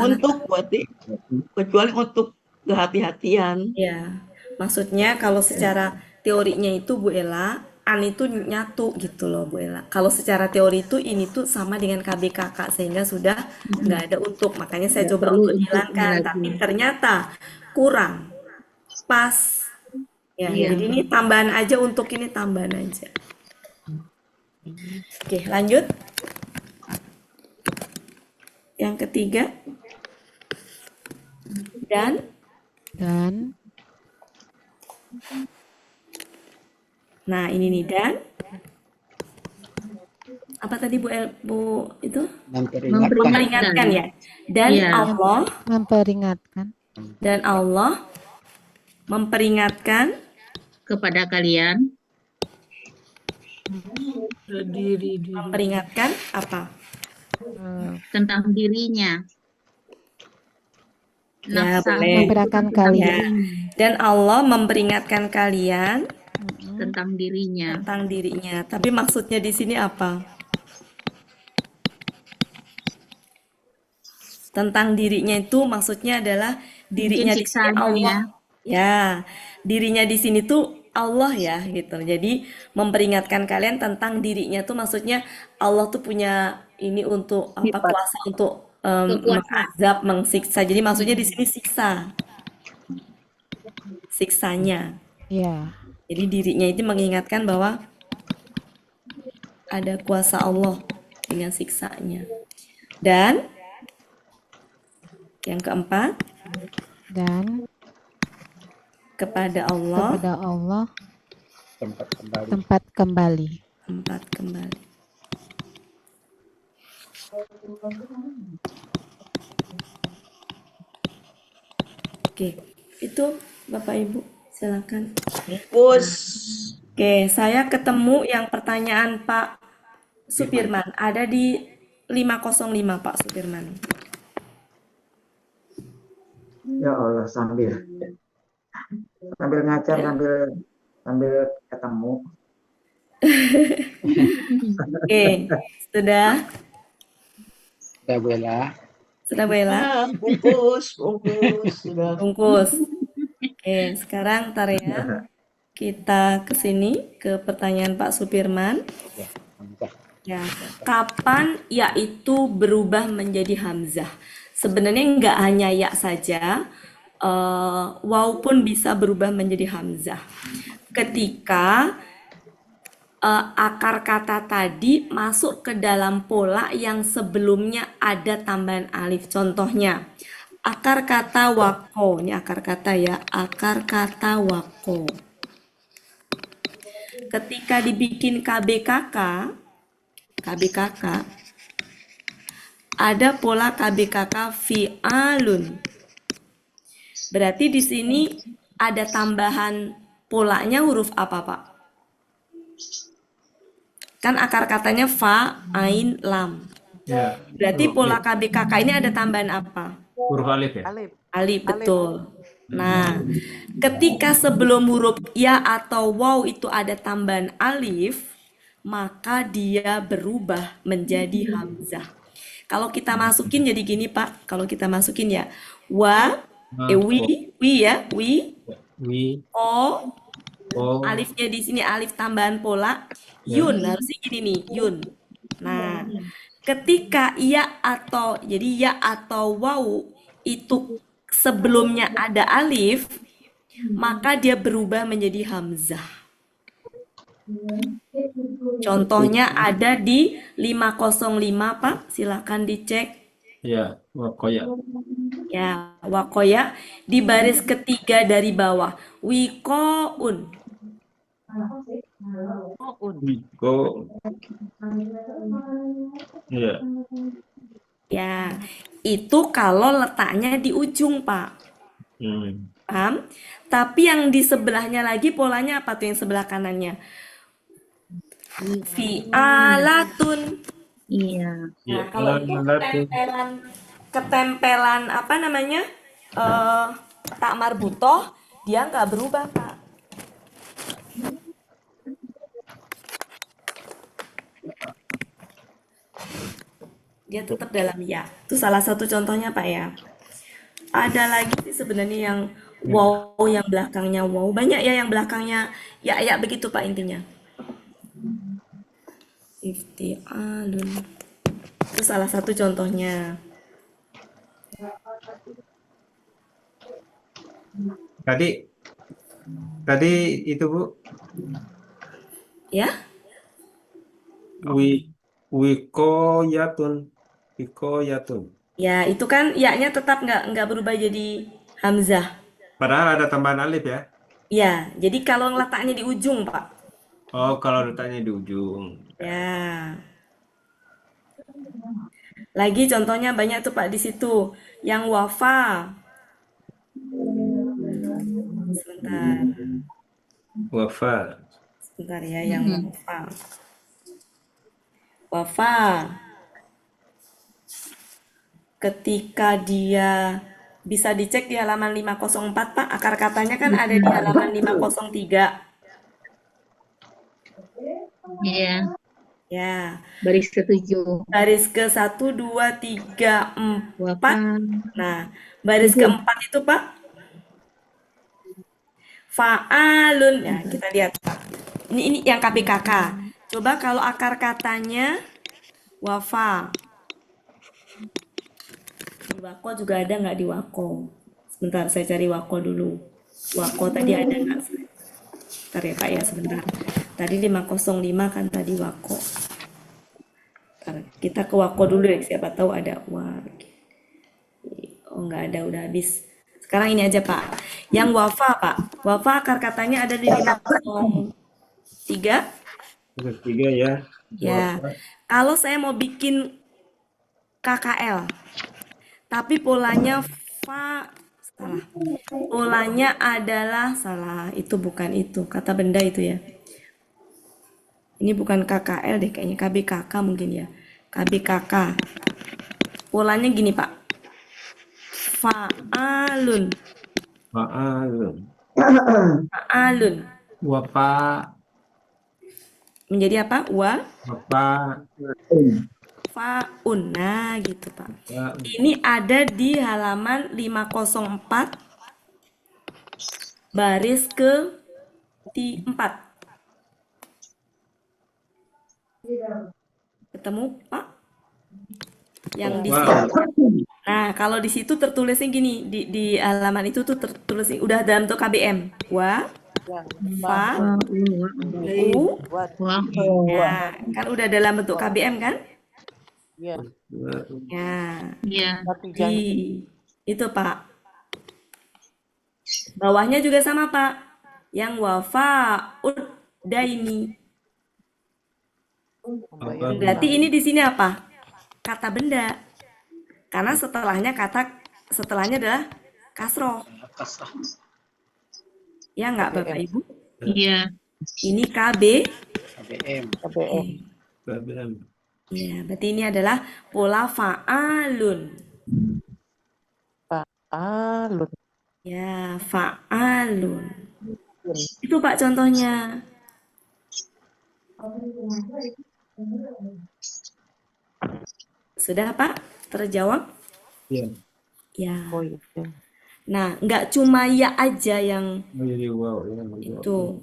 S8: Kecuali untuk kehati-hatian.
S3: Ya, maksudnya kalau secara teorinya itu Bu Ella, an itu nyatu gitu loh Bu Ella. Kalau secara teori itu ini tuh sama dengan KBKK sehingga sudah nggak ada untuk. Makanya saya coba untuk hilangkan, tapi ternyata kurang pas. Ya,
S6: Iya.
S3: jadi ini tambahan aja, untuk ini tambahan aja. Oke, lanjut. Yang ketiga. Dan nah, ini nih dan. Apa tadi Bu itu? Memperingatkan ya. Dan
S5: Ya.
S3: Allah
S5: Memperingatkan.
S3: Dan Allah memperingatkan
S6: kepada kalian.
S3: Memperingatkan apa?
S6: Tentang dirinya.
S3: Ya,
S6: Nafsa
S3: boleh.
S5: Memperingatkan kalian.
S3: Ya. Dan Allah memperingatkan kalian
S6: tentang dirinya.
S3: Tapi maksudnya di sini apa? Tentang dirinya itu maksudnya adalah dirinya di sini Allah. Ya, dirinya di sini tuh Allah ya gitu. Jadi memperingatkan kalian tentang dirinya tuh maksudnya Allah tuh punya ini untuk apa, kuasa untuk mengazab, mengsiksa. Jadi maksudnya di sini siksanya.
S5: Ya.
S3: Jadi dirinya itu mengingatkan bahwa ada kuasa Allah dengan siksanya. Dan yang keempat,
S5: dan
S3: kepada Allah
S5: tempat kembali.
S3: Oke, itu Bapak Ibu silakan.
S8: Oke,
S3: saya ketemu yang pertanyaan Pak Supirman ada di 505 Pak Supirman.
S12: Ya Allah, sambil ngajar, sambil ketemu.
S3: Oke, sudah Bella? Bungkus. Oke, sekarang ntar ya. Kita ke sini ke pertanyaan Pak Supirman. Ya, kapan ya itu berubah menjadi hamzah? Sebenarnya nggak hanya ya saja, waw pun bisa berubah menjadi hamzah. Ketika akar kata tadi masuk ke dalam pola yang sebelumnya ada tambahan alif. Contohnya, akar kata wako. Ini akar kata ya, akar kata wako. Ketika dibikin KBKK, ada pola KBKK fi'alun. Berarti di sini ada tambahan polanya huruf apa, Pak? Kan akar katanya fa, ain, lam.
S2: Ya,
S3: Berarti
S2: huruf
S3: pola
S2: alif.
S3: KBKK ini ada tambahan apa?
S2: Huruf alif ya.
S3: Alif, betul. Nah, ketika sebelum huruf ya atau waw itu ada tambahan alif, maka dia berubah menjadi hamzah. Kalau kita masukin jadi gini, Pak. Kalau kita masukin ya, wa, wi ya, wi, o, alifnya di sini alif tambahan pola, yun, harusnya gini nih, yun. Nah, ketika ya atau waw itu sebelumnya ada alif, maka dia berubah menjadi hamzah. Contohnya ada di 505, Pak. Silakan dicek.
S2: Ya, wakoya.
S3: Ya, wakoya di baris ketiga dari bawah. Wikoun.
S2: Wiko. Ya.
S3: Ya, itu kalau letaknya di ujung, Pak. Paham? Tapi yang di sebelahnya lagi polanya apa tuh yang sebelah kanannya? Fi'alatun.
S6: Iya.
S3: Nah, kalau itu ketempelan apa namanya? Tak marbutoh, dia nggak berubah, Pak. Dia tetap dalam ya. Itu salah satu contohnya, Pak ya. Ada lagi sih sebenarnya yang wow, yang belakangnya wow. Banyak ya yang belakangnya ya begitu, Pak, intinya. Ifti'alun. Itu salah satu contohnya.
S2: Tadi itu Bu,
S3: Ya?
S2: wikoyatun.
S3: Ya, itu kan ya-nya tetap nggak berubah jadi hamzah.
S2: Padahal ada tambahan alif ya.
S3: Ya, jadi kalau letaknya di ujung, Pak.
S2: Oh, kalau letaknya di ujung.
S3: Ya. Lagi contohnya banyak tuh, Pak, di situ. Yang wafa. Sebentar.
S2: Wafa.
S3: Sebentar ya, yang wafa. Wafa. Ketika dia bisa dicek di halaman 504, Pak. Akar katanya kan ada di halaman 503.
S6: Iya.
S3: Ya.
S6: Baris ke-7.
S3: Baris ke 1, 2, 3, 4.
S6: Wafa.
S3: Nah, baris keempat itu, Pak. Fa'alun. Ya, kita lihat, Pak. Ini yang KBKK. Coba kalau akar katanya wafa. Di wako juga ada nggak di wako? Sebentar, saya cari wako dulu. Wako tadi ada nggak? Bentar ya, Pak ya, sebentar. Tadi 505 kan tadi wako. Bentar, kita ke wako dulu ya, siapa tahu ada oh nggak ada, udah habis. Sekarang ini aja, Pak. Yang wafa, Pak. Wafa akar katanya ada di 503.
S2: 3 ya.
S3: Ya. Kalau saya mau bikin KKL, tapi polanya salah. Polanya adalah salah. Itu bukan itu. Kata benda itu ya. Ini bukan KKL deh, kayaknya KBKK mungkin ya. KBKK. Polanya gini, Pak. Fa'alun.
S2: Wafa.
S3: Menjadi apa?
S2: Wafa.
S3: Fa'un. Nah, gitu, Pak. Ini ada di halaman 504 baris ke 4. Ketemu, Pak? Yang di situ. Nah, kalau di situ tertulisnya gini, di halaman itu tuh tertulis udah dalam bentuk KBM. Fa, U. Ya, kan udah dalam bentuk KBM kan? Ya, di itu Pak. Bawahnya juga sama Pak. Yang wafa daini. Berarti ini di sini apa? Kata benda. Karena setelahnya adalah kasroh. Ya nggak Bapak Ibu?
S6: Iya.
S3: Ini
S1: KBM.
S3: Ya, berarti ini adalah pola fa'alun. Ya, fa'alun. Itu Pak contohnya. Sudah Pak? Terjawab?
S2: Iya.
S3: Ya. Nah, nggak cuma ya aja yang
S2: Jadi wow, ya.
S3: itu.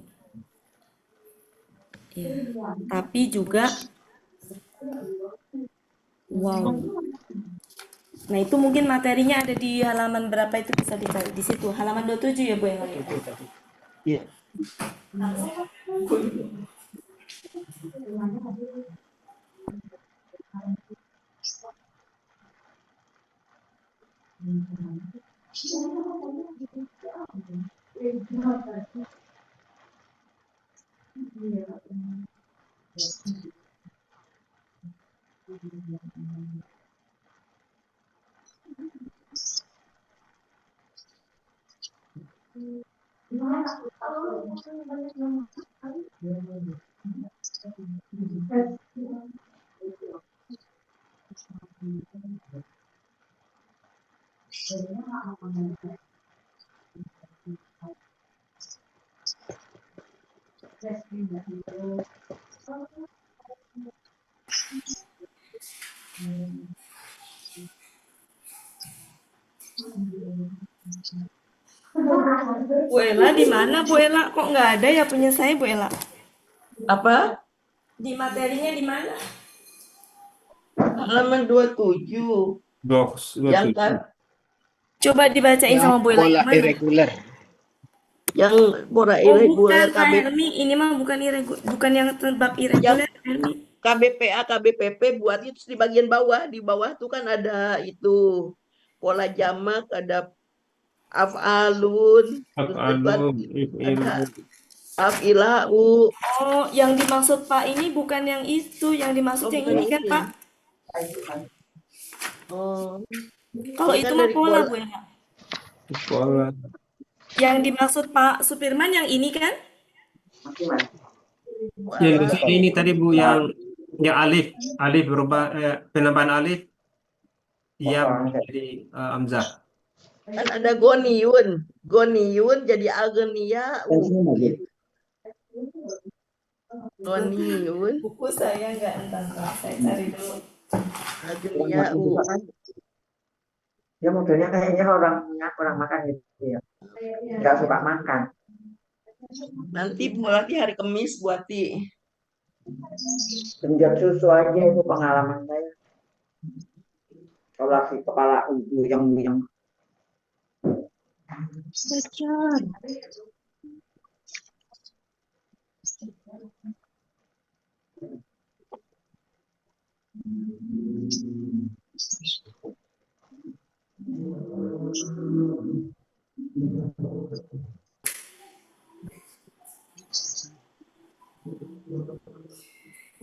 S3: Ya, tapi juga wow. Nah, itu mungkin materinya ada di halaman berapa itu bisa dicari di situ. Halaman 27 ya, Bu yang lain.
S8: Iya.
S3: Bu Ella di mana Bu Ella? Kok nggak ada ya punya saya Bu Ella?
S8: Apa?
S3: Di materinya di mana?
S8: Halaman 27.
S2: Box
S8: Yang kan
S3: Coba dibacain sama Bu Ella.
S1: Pola
S3: Yang mana?
S1: irregular.
S8: yang pola
S3: Oh
S8: irregular
S3: bukan Pak Helmi, ini mah bukan bukan yang bab irregular Helmi.
S8: KBPA, KBPP buat itu di bagian bawah. Di bawah tuh kan ada itu pola jamak, ada af'alun, terus
S2: Af'alun,
S8: ada af'ilahu.
S3: Oh, yang dimaksud Pak ini bukan yang itu, yang dimaksud yang ini kan Pak?
S8: Oh.
S3: Kalau
S8: Ini
S3: itu
S8: kan
S3: mah
S8: dari
S3: pola Bu Ella.
S2: pola.
S3: Yang dimaksud Pak Supirman yang ini kan?
S2: Yang di sini ini tadi Bu yang alif berubah penambahan alif ya menjadi hamzah.
S8: Kan ada goniyun jadi agniya. Goniyun.
S3: Buku saya nggak entah Pak, saya cari dulu.
S8: Agniya.
S12: Dia modelnya kayaknya orang makan gitu ya. Nggak suka makan.
S8: Nanti buati hari Kamis buati.
S12: Genjot susu aja itu pengalaman saya. Kalau lagi kepala buyang-buyang.
S6: Bocor.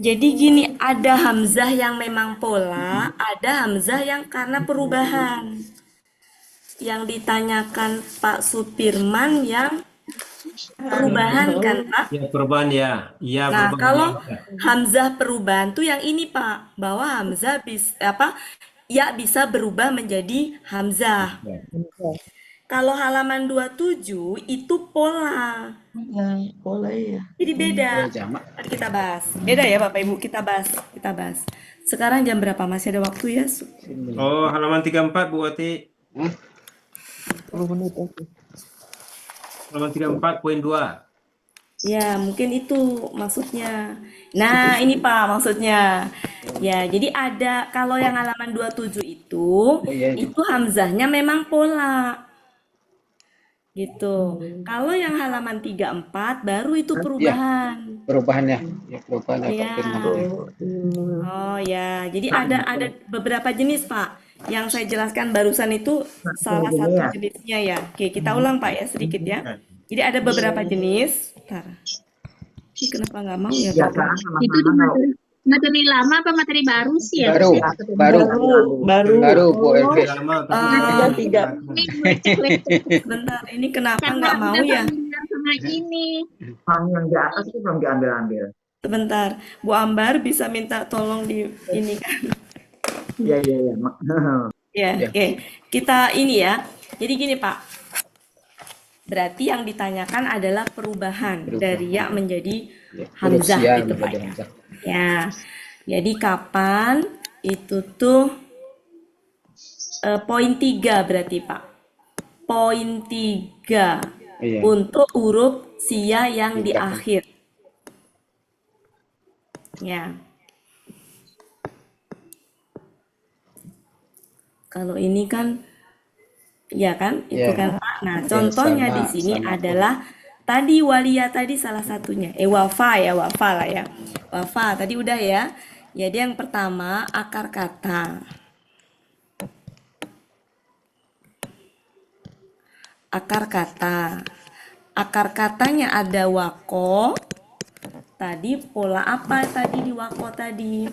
S3: Jadi gini, ada hamzah yang memang pola, ada hamzah yang karena perubahan. Yang ditanyakan Pak Supirman yang perubahan kan Pak?
S2: Ya perubahan ya. Ya
S3: Nah,
S2: perubahan
S3: kalau
S2: ya.
S3: hamzah perubahan tuh yang ini Pak, bahwa hamzah ya bisa berubah menjadi hamzah. Kalau halaman 27 itu pola.
S8: Pola ya.
S3: Jadi beda. Mari kita bahas. Beda ya Bapak Ibu, kita bahas. Sekarang jam berapa? Masih ada waktu ya?
S2: Oh, halaman 34 Bu Ati.
S8: 10 menit aja.
S2: Halaman 34.2.
S3: Ya, mungkin itu maksudnya. Nah, ini Pak maksudnya. Ya, jadi ada kalau yang halaman 27 itu hamzahnya memang pola. Gitu. Kalau yang halaman 34 baru itu
S1: Ya,
S3: perubahan.
S1: perubahannya. Ya, perubahannya Pak
S3: Ya.
S1: Firman.
S3: Oh ya, jadi ada beberapa jenis Pak. Yang saya jelaskan barusan itu salah satu jenisnya ya. Oke, kita ulang Pak ya sedikit ya. Jadi ada beberapa jenis. Bentar. Ini kenapa nggak mau ya Pak?
S6: Itu di materi lama apa materi baru sih ya?
S1: Baru, baru, baru Bu Evi.
S3: Bentar, ini kenapa nggak mau ya?
S6: Sama ini.
S12: Yang di atas itu belum diambil-ambil.
S3: Sebentar, Bu Ambar bisa minta tolong di ini kan?
S12: Iya.
S3: Ya, oke. Kita ini ya. Jadi gini Pak. Berarti yang ditanyakan adalah perubahan dari ya menjadi hamzah gitu Pak ya. Ya. Jadi kapan itu tuh poin 3 berarti Pak. Poin 3 untuk huruf sia yang di akhir. Ya. Kalau ini kan ya kan, itu kan Pak. Nah, contohnya di sini adalah tadi walia tadi salah satunya. Wafa ya, wafa lah ya. Wafa tadi udah ya. Jadi yang pertama akar kata. Akar kata. Akar katanya ada wako. Tadi pola apa tadi di wako tadi?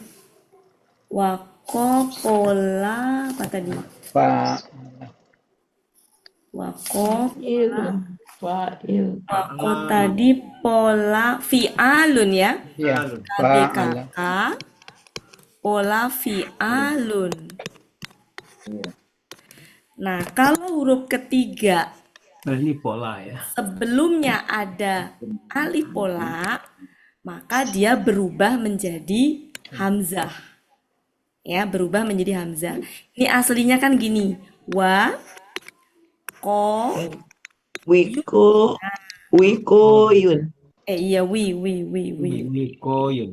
S3: Wako pola apa tadi?
S1: Pak.
S3: Wako tadi pola fi'alun ya. KBKK pola fi'alun. Nah, kalau huruf ketiga
S2: ini pola ya.
S3: Sebelumnya ada alif pola, maka dia berubah menjadi hamzah. Ya, berubah menjadi hamzah. Ini aslinya kan gini.
S8: Wikoyun.
S3: Iya,
S2: Wikoyun.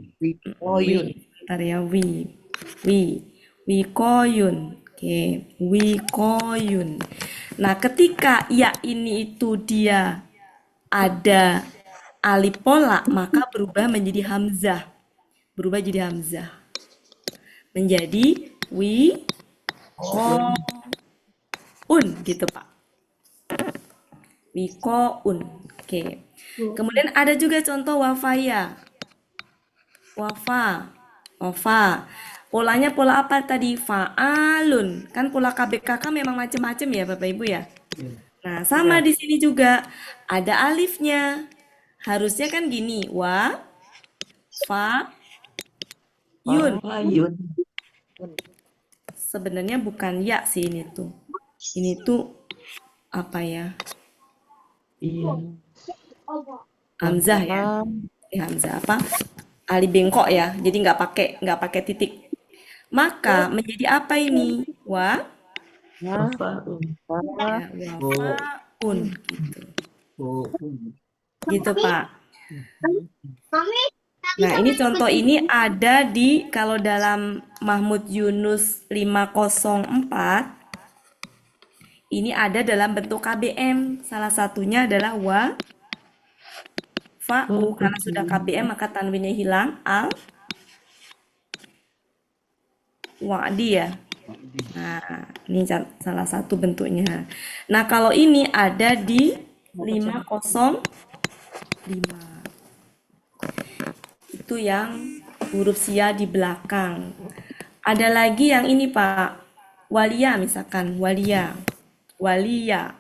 S3: Bentar ya, wikoyun. Oke, wikoyun. Nah, ketika ya ini itu dia ada alif pola, maka berubah menjadi hamzah. Berubah jadi hamzah. Menjadi wikoun gitu Pak. Wikoun. Oke. Kemudian ada juga contoh wafaya. Wafa. Polanya pola apa tadi? Fa'alun. Kan pola KBKK memang macam-macam ya Bapak Ibu ya. Nah, sama di sini juga ada alifnya. Harusnya kan gini, yun. Sebenarnya bukan ya sih ini tuh. Ini tuh apa ya? Hamzah ya. Hamzah apa? Alif bengkok ya. Jadi nggak pakai titik. Maka menjadi apa ini? Wafaun gitu. Gitu Pak. Nah, ini contoh ini ada di kalau dalam Mahmud Yunus 504 ini ada dalam bentuk KBM. Salah satunya adalah fa'u karena sudah KBM maka tanwinnya hilang wa'di ya. Nah, ini salah satu bentuknya. Nah, kalau ini ada di 505. Itu yang huruf sia di belakang. Ada lagi yang ini Pak. Walia misalkan, walia ya.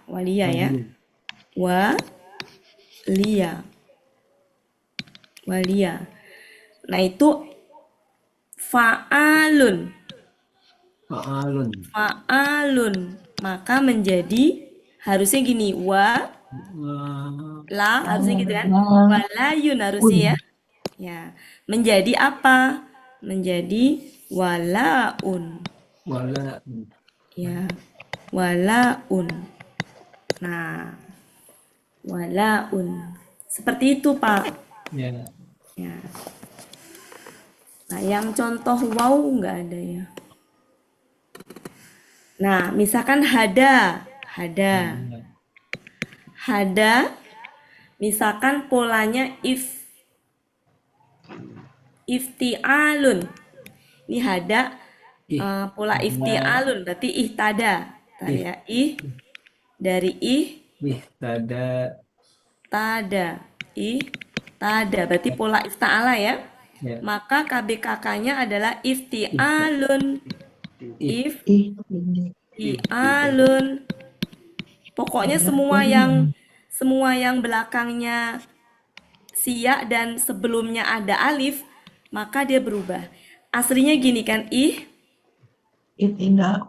S3: Walia. Nah, itu fa'alun. Maka menjadi harusnya gini, harusnya gitu kan? Walayun harusnya ya. Ya, menjadi apa? Menjadi walaun. Ya, walaun. Nah, walaun. Seperti itu, Pak. Ya. Nah, yang contoh waw nggak ada ya. Nah, misalkan hada. Hada, misalkan polanya ifti'alun. Ini hada pola ifti'alun, berarti ihtada. Bentar ya, dari
S2: tada.
S3: tada, berarti pola ifta'ala ya.
S2: Ya.
S3: Maka KBKK-nya adalah ifti'alun. Ifti'alun. Pokoknya semua yang belakangnya siya dan sebelumnya ada alif, maka dia berubah. Aslinya gini kan, tidak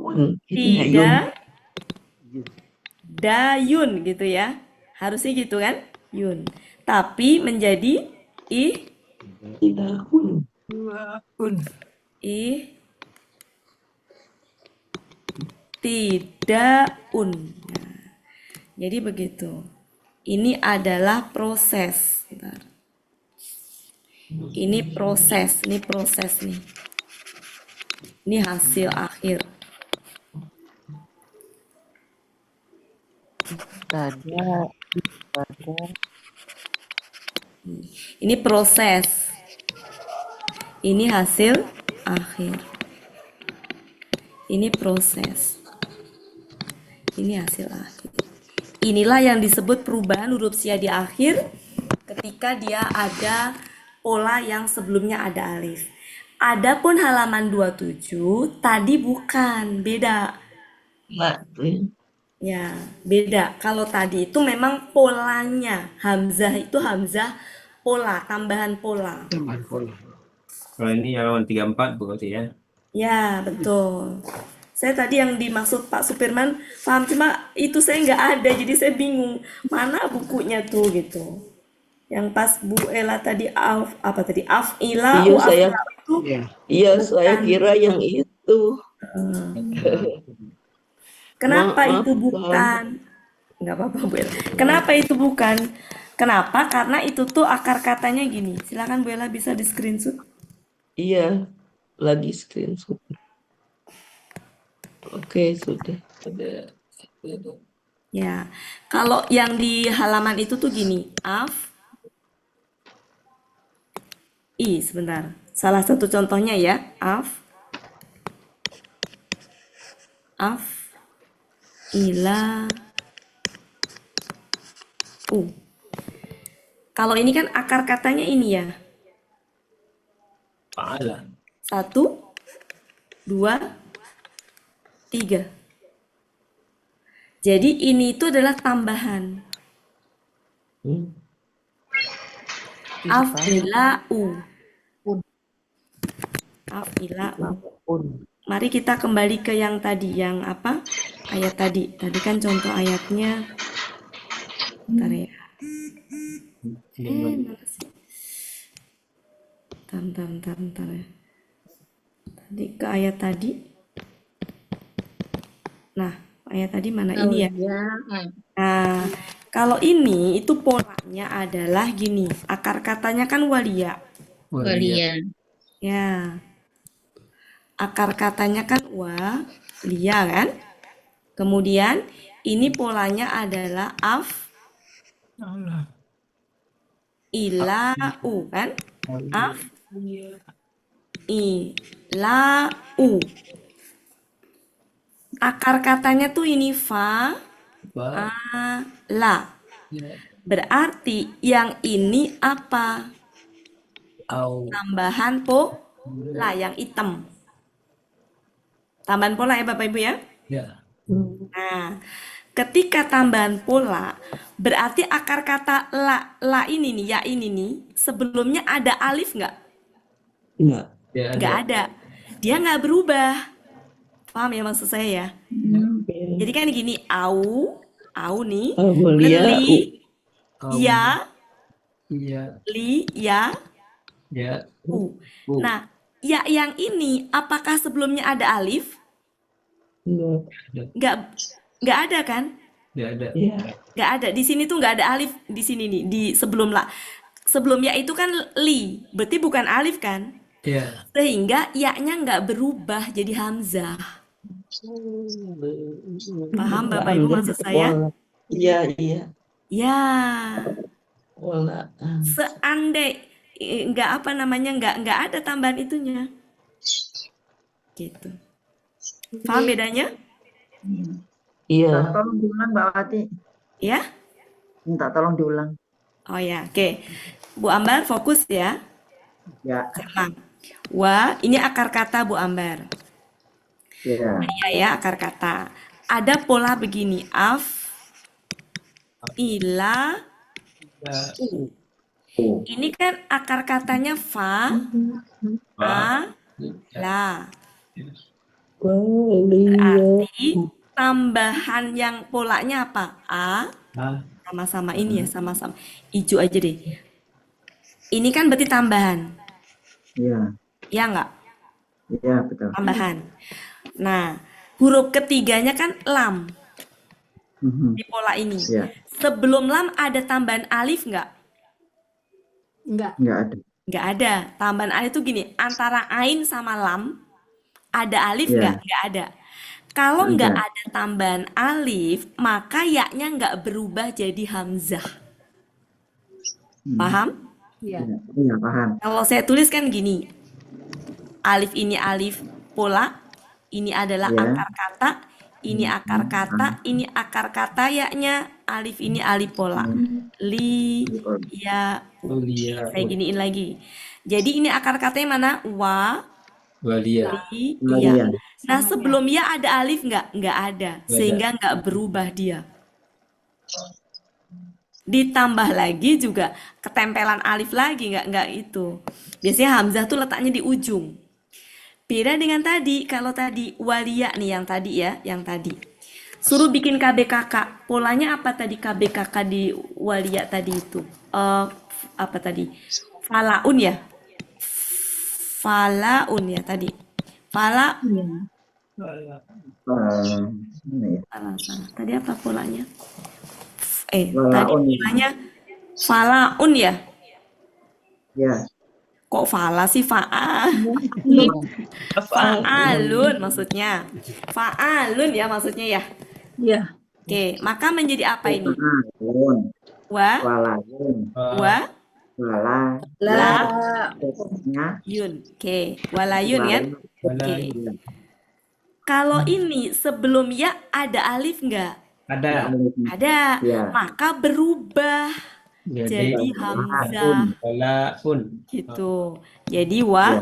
S3: dayun gitu ya. Harusnya gitu kan? Yun. Tapi menjadi tidakun. Nah, jadi begitu. Ini adalah proses. Bentar. Ini proses nih. Ini hasil akhir. Ini proses. Ini hasil akhir. Ini proses. Ini hasil akhir. Inilah yang disebut perubahan huruf sia di akhir ketika dia ada pola yang sebelumnya ada alif. Adapun halaman 27 tadi bukan, beda. Ya, beda. Kalau tadi itu memang polanya. Hamzah itu hamzah pola, tambahan pola.
S2: Kalau ini halaman 34 berarti ya.
S3: Ya, betul. Saya tadi yang dimaksud Pak Supirman paham, cuma itu saya nggak ada, jadi saya bingung mana bukunya tuh gitu. Yang pas Bu Ela tadi af'ila,
S8: Iya, saya
S3: itu
S8: saya kira yang itu.
S3: Kenapa
S8: Maaf,
S3: itu bukan? Nggak apa-apa Bu Ela. Kenapa itu bukan? Kenapa? Karena itu tuh akar katanya gini. Silakan Bu Ela bisa di screenshot.
S8: Iya, lagi screenshot. Oke, sudah.
S3: Ya, kalau yang di halaman itu tuh gini, sebentar. Salah satu contohnya ya, ila Kalau ini kan akar katanya ini ya.
S2: Fa'ala.
S3: 1, 2, 3. Jadi ini itu adalah tambahan. Af'ila'u. Mari kita kembali ke yang tadi, yang apa? Ayat tadi. Tadi kan contoh ayatnya. Bentar ya. Mana sih? Bentar ya. Tadi ke ayat tadi. Nah, ayat tadi mana ini ya? Nah, kalau ini itu polanya adalah gini. Akar katanya kan walia. Ya. Akar katanya kan walia kan? Kemudian ini polanya adalah ila'u kan? Ila'u. Akar katanya tuh ini la. Berarti yang ini apa? Tambahan pola yang hitam. Tambahan pola ya Bapak Ibu ya?
S2: Ya.
S3: Nah, ketika tambahan pola, berarti akar kata la ini nih, ya ini nih, sebelumnya ada alif nggak? Nggak ada. Dia nggak berubah. Paham ya maksud saya ya? Jadi kan gini, au nih, li, ya, li, ya, u. Nah, ya yang ini, apakah sebelumnya ada alif? Nggak ada kan? Nggak ada. Di sini tuh nggak ada alif di sini nih, di sebelum la. Sebelumnya itu kan li, berarti bukan alif kan? Sehingga ya-nya nggak berubah jadi hamzah. Paham Bapak Ibu maksud saya?
S8: Iya.
S3: Ya,
S8: Wala.
S3: nggak apa namanya, nggak ada tambahan itunya. Gitu. Paham bedanya?
S8: Iya.
S12: Tolong diulang Mbak Wati.
S3: Ya?
S12: Minta tolong diulang.
S3: Oh ya, oke. Bu Ambar fokus ya.
S12: Ya.
S3: Sama. Wa, ini akar kata Bu Ambar.
S12: Ya.
S3: Ya, akar kata. Ada pola begini, ila, u. Ini kan akar katanya fa, la. Berarti tambahan yang polanya apa? Sama-sama ini ya, sama-sama. Ijo aja deh. Ini kan berarti tambahan.
S12: Iya.
S3: Ya nggak?
S12: Iya, betul.
S3: Tambahan. Nah, huruf ketiganya kan lam di pola ini.
S12: Iya.
S3: Sebelum lam ada tambahan alif nggak?
S4: Enggak.
S12: Nggak ada.
S3: Nggak ada. Tambahan alif itu gini, antara ain sama lam ada alif
S12: Iya.
S3: nggak? Nggak ada. Kalau
S12: Nggak
S3: nggak
S12: ada.
S3: ada tambahan alif, maka ya-nya nggak berubah jadi hamzah. Paham?
S4: Iya.
S12: Iya, paham.
S3: Kalau saya tulis kan gini, alif ini alif pola, ini adalah
S12: Iya.
S3: akar kata, ini akar kata, ini akar kata ya-nya, alif ini alif pola. Li, ya, saya giniin lagi. Jadi ini akar katanya mana? Wa,
S10: Walia.
S3: li,
S12: Walia.
S3: ya. Nah sebelum ya ada alif nggak? Nggak ada, sehingga nggak berubah dia. Ditambah lagi juga ketempelan alif lagi, nggak itu. Biasanya hamzah tuh letaknya di ujung. Beda dengan tadi, kalau tadi walia nih yang tadi ya, yang tadi. Suruh bikin KBKK, polanya apa tadi KBKK di walia tadi itu? Apa tadi? Falaun ya? Falaun ya tadi. Fala. Salah. Tadi apa polanya? Tadi polanya falaun ya?
S12: Ya.
S3: Kok fala sih? Fa'alun maksudnya. Fa'alun ya maksudnya ya?
S4: Iya.
S3: Oke, maka menjadi apa ini?
S12: Fa'alun.
S3: Wa?
S12: Walayun.
S3: Wa?
S12: La.
S3: Yun. Oke, walayun ya? Oke. Kalau ini sebelum ya ada alif nggak?
S10: Ada.
S3: Ada.
S12: Ya.
S3: Maka berubah jadi hamzah.
S10: Walaun.
S3: Gitu. Jadi wa,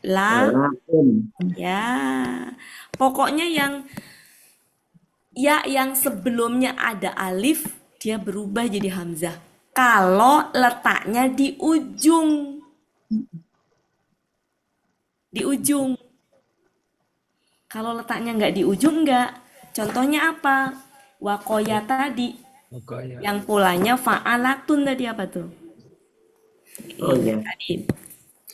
S3: la, ya. Pokoknya yang ya yang sebelumnya ada alif dia berubah jadi hamzah. Kalau letaknya di ujung. Di ujung. Kalau letaknya nggak di ujung nggak. Contohnya apa? Wakoya tadi. Yang polanya fa'alatun tadi apa tuh?
S12: Oh iya.
S3: Tadi.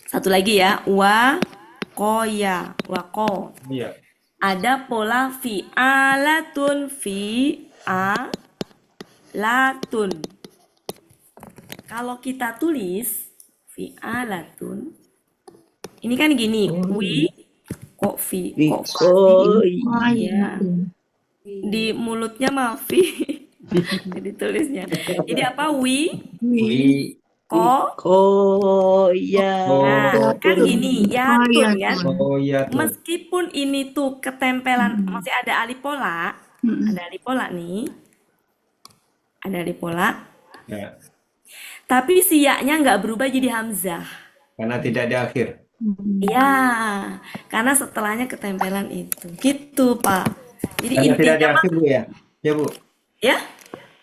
S3: Satu lagi ya. Wakoya. Wako.
S10: Iya.
S3: Ada pola fi'alatun. Fi'alatun. Kalau kita tulis fi'alatun. Ini kan gini. Kok ya. Di mulutnya mafi. Jadi tulisnya. Jadi apa?
S8: Ya.
S3: Nah, kan gini, yatun kan?
S10: Ya.
S3: Meskipun ini tuh ketempelan, masih ada alif pola, ada alif pola nih, ada alif pola.
S10: Ya.
S3: Tapi si ya-nya nggak berubah jadi hamzah.
S10: Karena tidak di akhir.
S3: Iya, karena setelahnya ketempelan itu. Gitu, Pak. Jadi
S10: Karena tidak di
S3: intinya
S10: akhir, Bu ya? Ya, Bu?
S3: ya?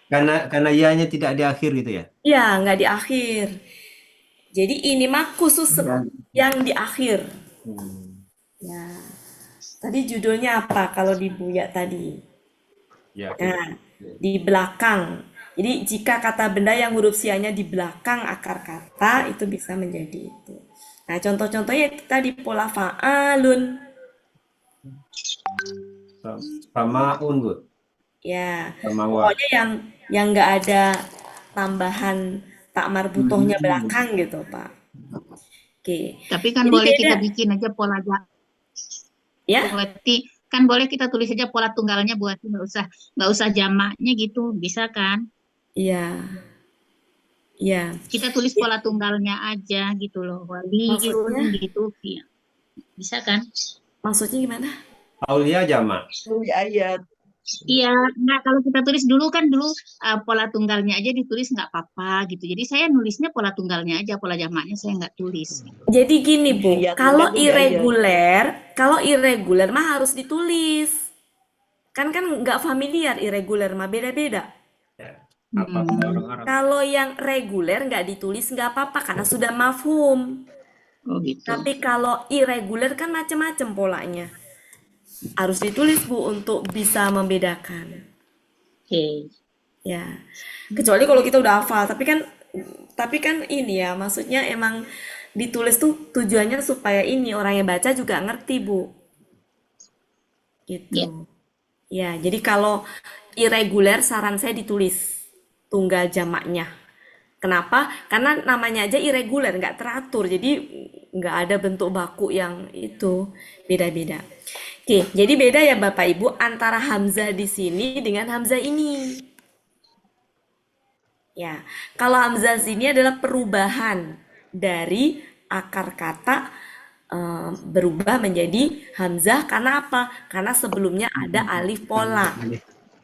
S10: Karena ianya tidak di akhir gitu ya?
S3: Iya, nggak di akhir. Jadi ini mah khusus yang di akhir. Ya. Tadi judulnya apa kalau di Buya tadi?
S10: Ya.
S3: Nah, di belakang. Jadi jika kata benda yang huruf sianya di belakang akar kata itu bisa menjadi itu. Nah, contoh-contohnya tadi pola fa'alun.
S10: Samaun, Bu.
S3: Ya.
S10: Samawa.
S3: Pokoknya yang nggak ada tambahan tak marbutohnya belakang gitu, Pak. Oke.
S6: Tapi kan
S3: Jadi
S6: boleh
S3: beda.
S6: kita bikin aja pola
S3: Ya?
S6: berarti kan boleh kita tulis aja pola tunggalnya buat nggak usah jamaknya gitu, bisa kan?
S3: Iya, iya.
S6: Kita tulis pola tunggalnya aja gitu loh, waliun
S3: Maksudnya,
S6: gitu. Ya. Bisa kan?
S3: maksudnya gimana?
S2: Aulia jamak.
S8: Ayat.
S6: Iya, enggak kalau kita tulis dulu kan dulu pola tunggalnya aja ditulis nggak apa-apa gitu. Jadi saya nulisnya pola tunggalnya aja, pola jamaknya saya nggak tulis.
S3: Jadi gini Bu,
S8: Iya,
S3: kalau
S8: mudah-mudah aja.
S3: irregular mah harus ditulis. Kan nggak familiar irregular mah beda-beda.
S2: Apa kata orang Arab?
S3: Kalau yang reguler nggak ditulis nggak apa-apa karena sudah mafhum.
S6: Oh gitu.
S3: Tapi kalau irregular kan macam-macam polanya. Harus ditulis Bu untuk bisa membedakan.
S6: Oke.
S3: Ya. Kecuali kalau kita udah hafal, tapi kan ini ya, maksudnya emang ditulis tuh tujuannya supaya ini orang yang baca juga ngerti, Bu. Gitu. Ya, jadi kalau irregular saran saya ditulis tunggal jamaknya. Kenapa? Karena namanya aja irregular, nggak teratur, jadi nggak ada bentuk baku yang itu beda-beda. Oke, jadi beda ya Bapak Ibu antara hamzah di sini dengan hamzah ini. Ya, kalau hamzah sini adalah perubahan dari akar kata berubah menjadi hamzah karena apa? Karena sebelumnya ada alif pola.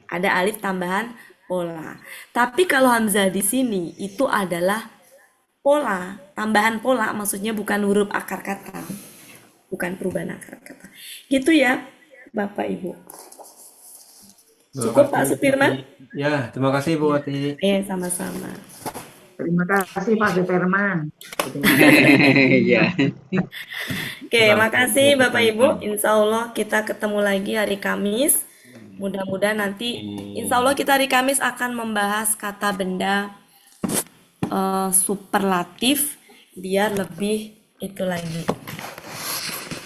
S3: Ada alif tambahan pola. Tapi kalau hamzah di sini itu adalah pola, tambahan pola, maksudnya bukan huruf akar kata. Bukan perubahan akar kata. Gitu ya, Bapak Ibu. Cukup Pak Supirman?
S2: Ya, terima kasih Bu Wati.
S3: Sama-sama.
S12: Terima kasih Pak Supirman.
S1: Iya.
S3: Oke, makasih Bapak Ibu. Insya Allah kita ketemu lagi hari Kamis. Mudah-mudahan nanti, insya Allah kita hari Kamis akan membahas kata benda superlatif biar lebih itu lagi.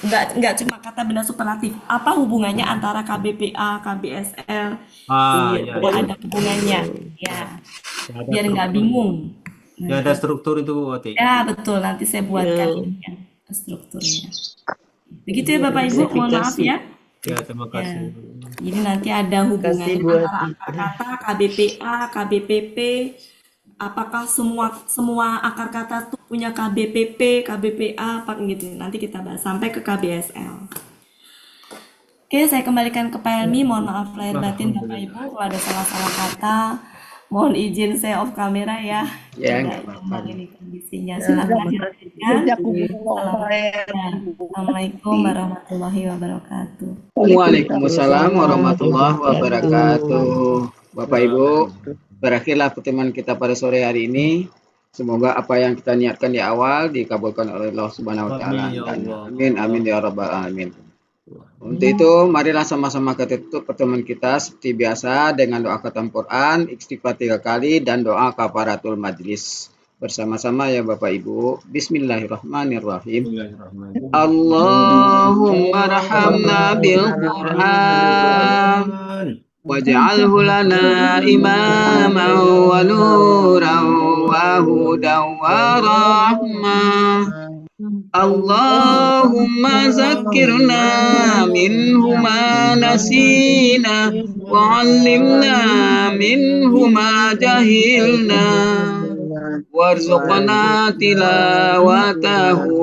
S3: Nggak cuma kata benda superlatif. Apa hubungannya antara KBPA, KBSL?
S2: Ya.
S3: Ada hubungannya, ya. Biar nggak bingung.
S2: Ya ada struktur itu Bu Wati.
S3: Ya betul, nanti saya buatkan ini ya, strukturnya. Begitu ya Bapak Ibu, mohon maaf ya.
S2: Ya, terima kasih.
S3: Jadi nanti ada hubungannya antara akar kata, KBPA, KBPP. Apakah semua akar kata tuh punya KBPP, KBPA, apa gitu. Nanti kita bahas sampai ke KBSL. Oke, saya kembalikan ke Pak Helmi. Mohon maaf lahir batin Bapak Ibu kalau ada salah-salah kata. Mohon izin saya off kamera ya.
S1: Ya, nggak apa-apa.
S3: Ini kondisinya. Silakan dilanjutkan. Assalamualaikum warahmatullahi wabarakatuh.
S1: Waalaikumsalam warahmatullahi wabarakatuh. Bapak Ibu, berakhirlah pertemuan kita pada sore hari ini. Semoga apa yang kita niatkan di awal dikabulkan oleh Allah Subhanahu wa taala. Amin amin ya rabbal alamin. Untuk itu, marilah sama-sama kita tutup pertemuan kita seperti biasa dengan doa khatam Quran, istighfar 3 kali dan doa kafaratul majlis. Bersama-sama ya Bapak Ibu. Bismillahirrahmanirrahim. Allahumma rahamna bil Quran waj'alhu lana imaman wa nuran wa hudan wa rahmah. Allahumma zakirna minhu ma nasina wa 'allimna minhu ma jahilna warzuqna tilawatahu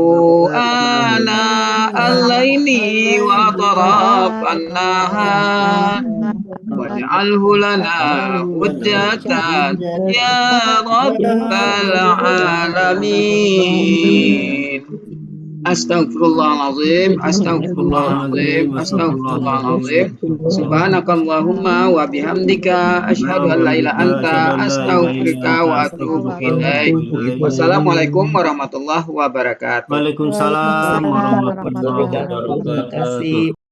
S1: ana al-laili wa atrafan nahar waj'alhu lana hujjatan ya rabbal alamin. Astaghfirullahaladzim, astaghfirullahaladzim, astaghfirullahaladzim. Subhanakallahumma wa bihamdika asyhadu an la ilaha anta astaghfiruka wa atubu ilaik. Wassalamualaikum warahmatullahi wabarakatuh.
S2: Waalaikumsalam warahmatullahi wabarakatuh.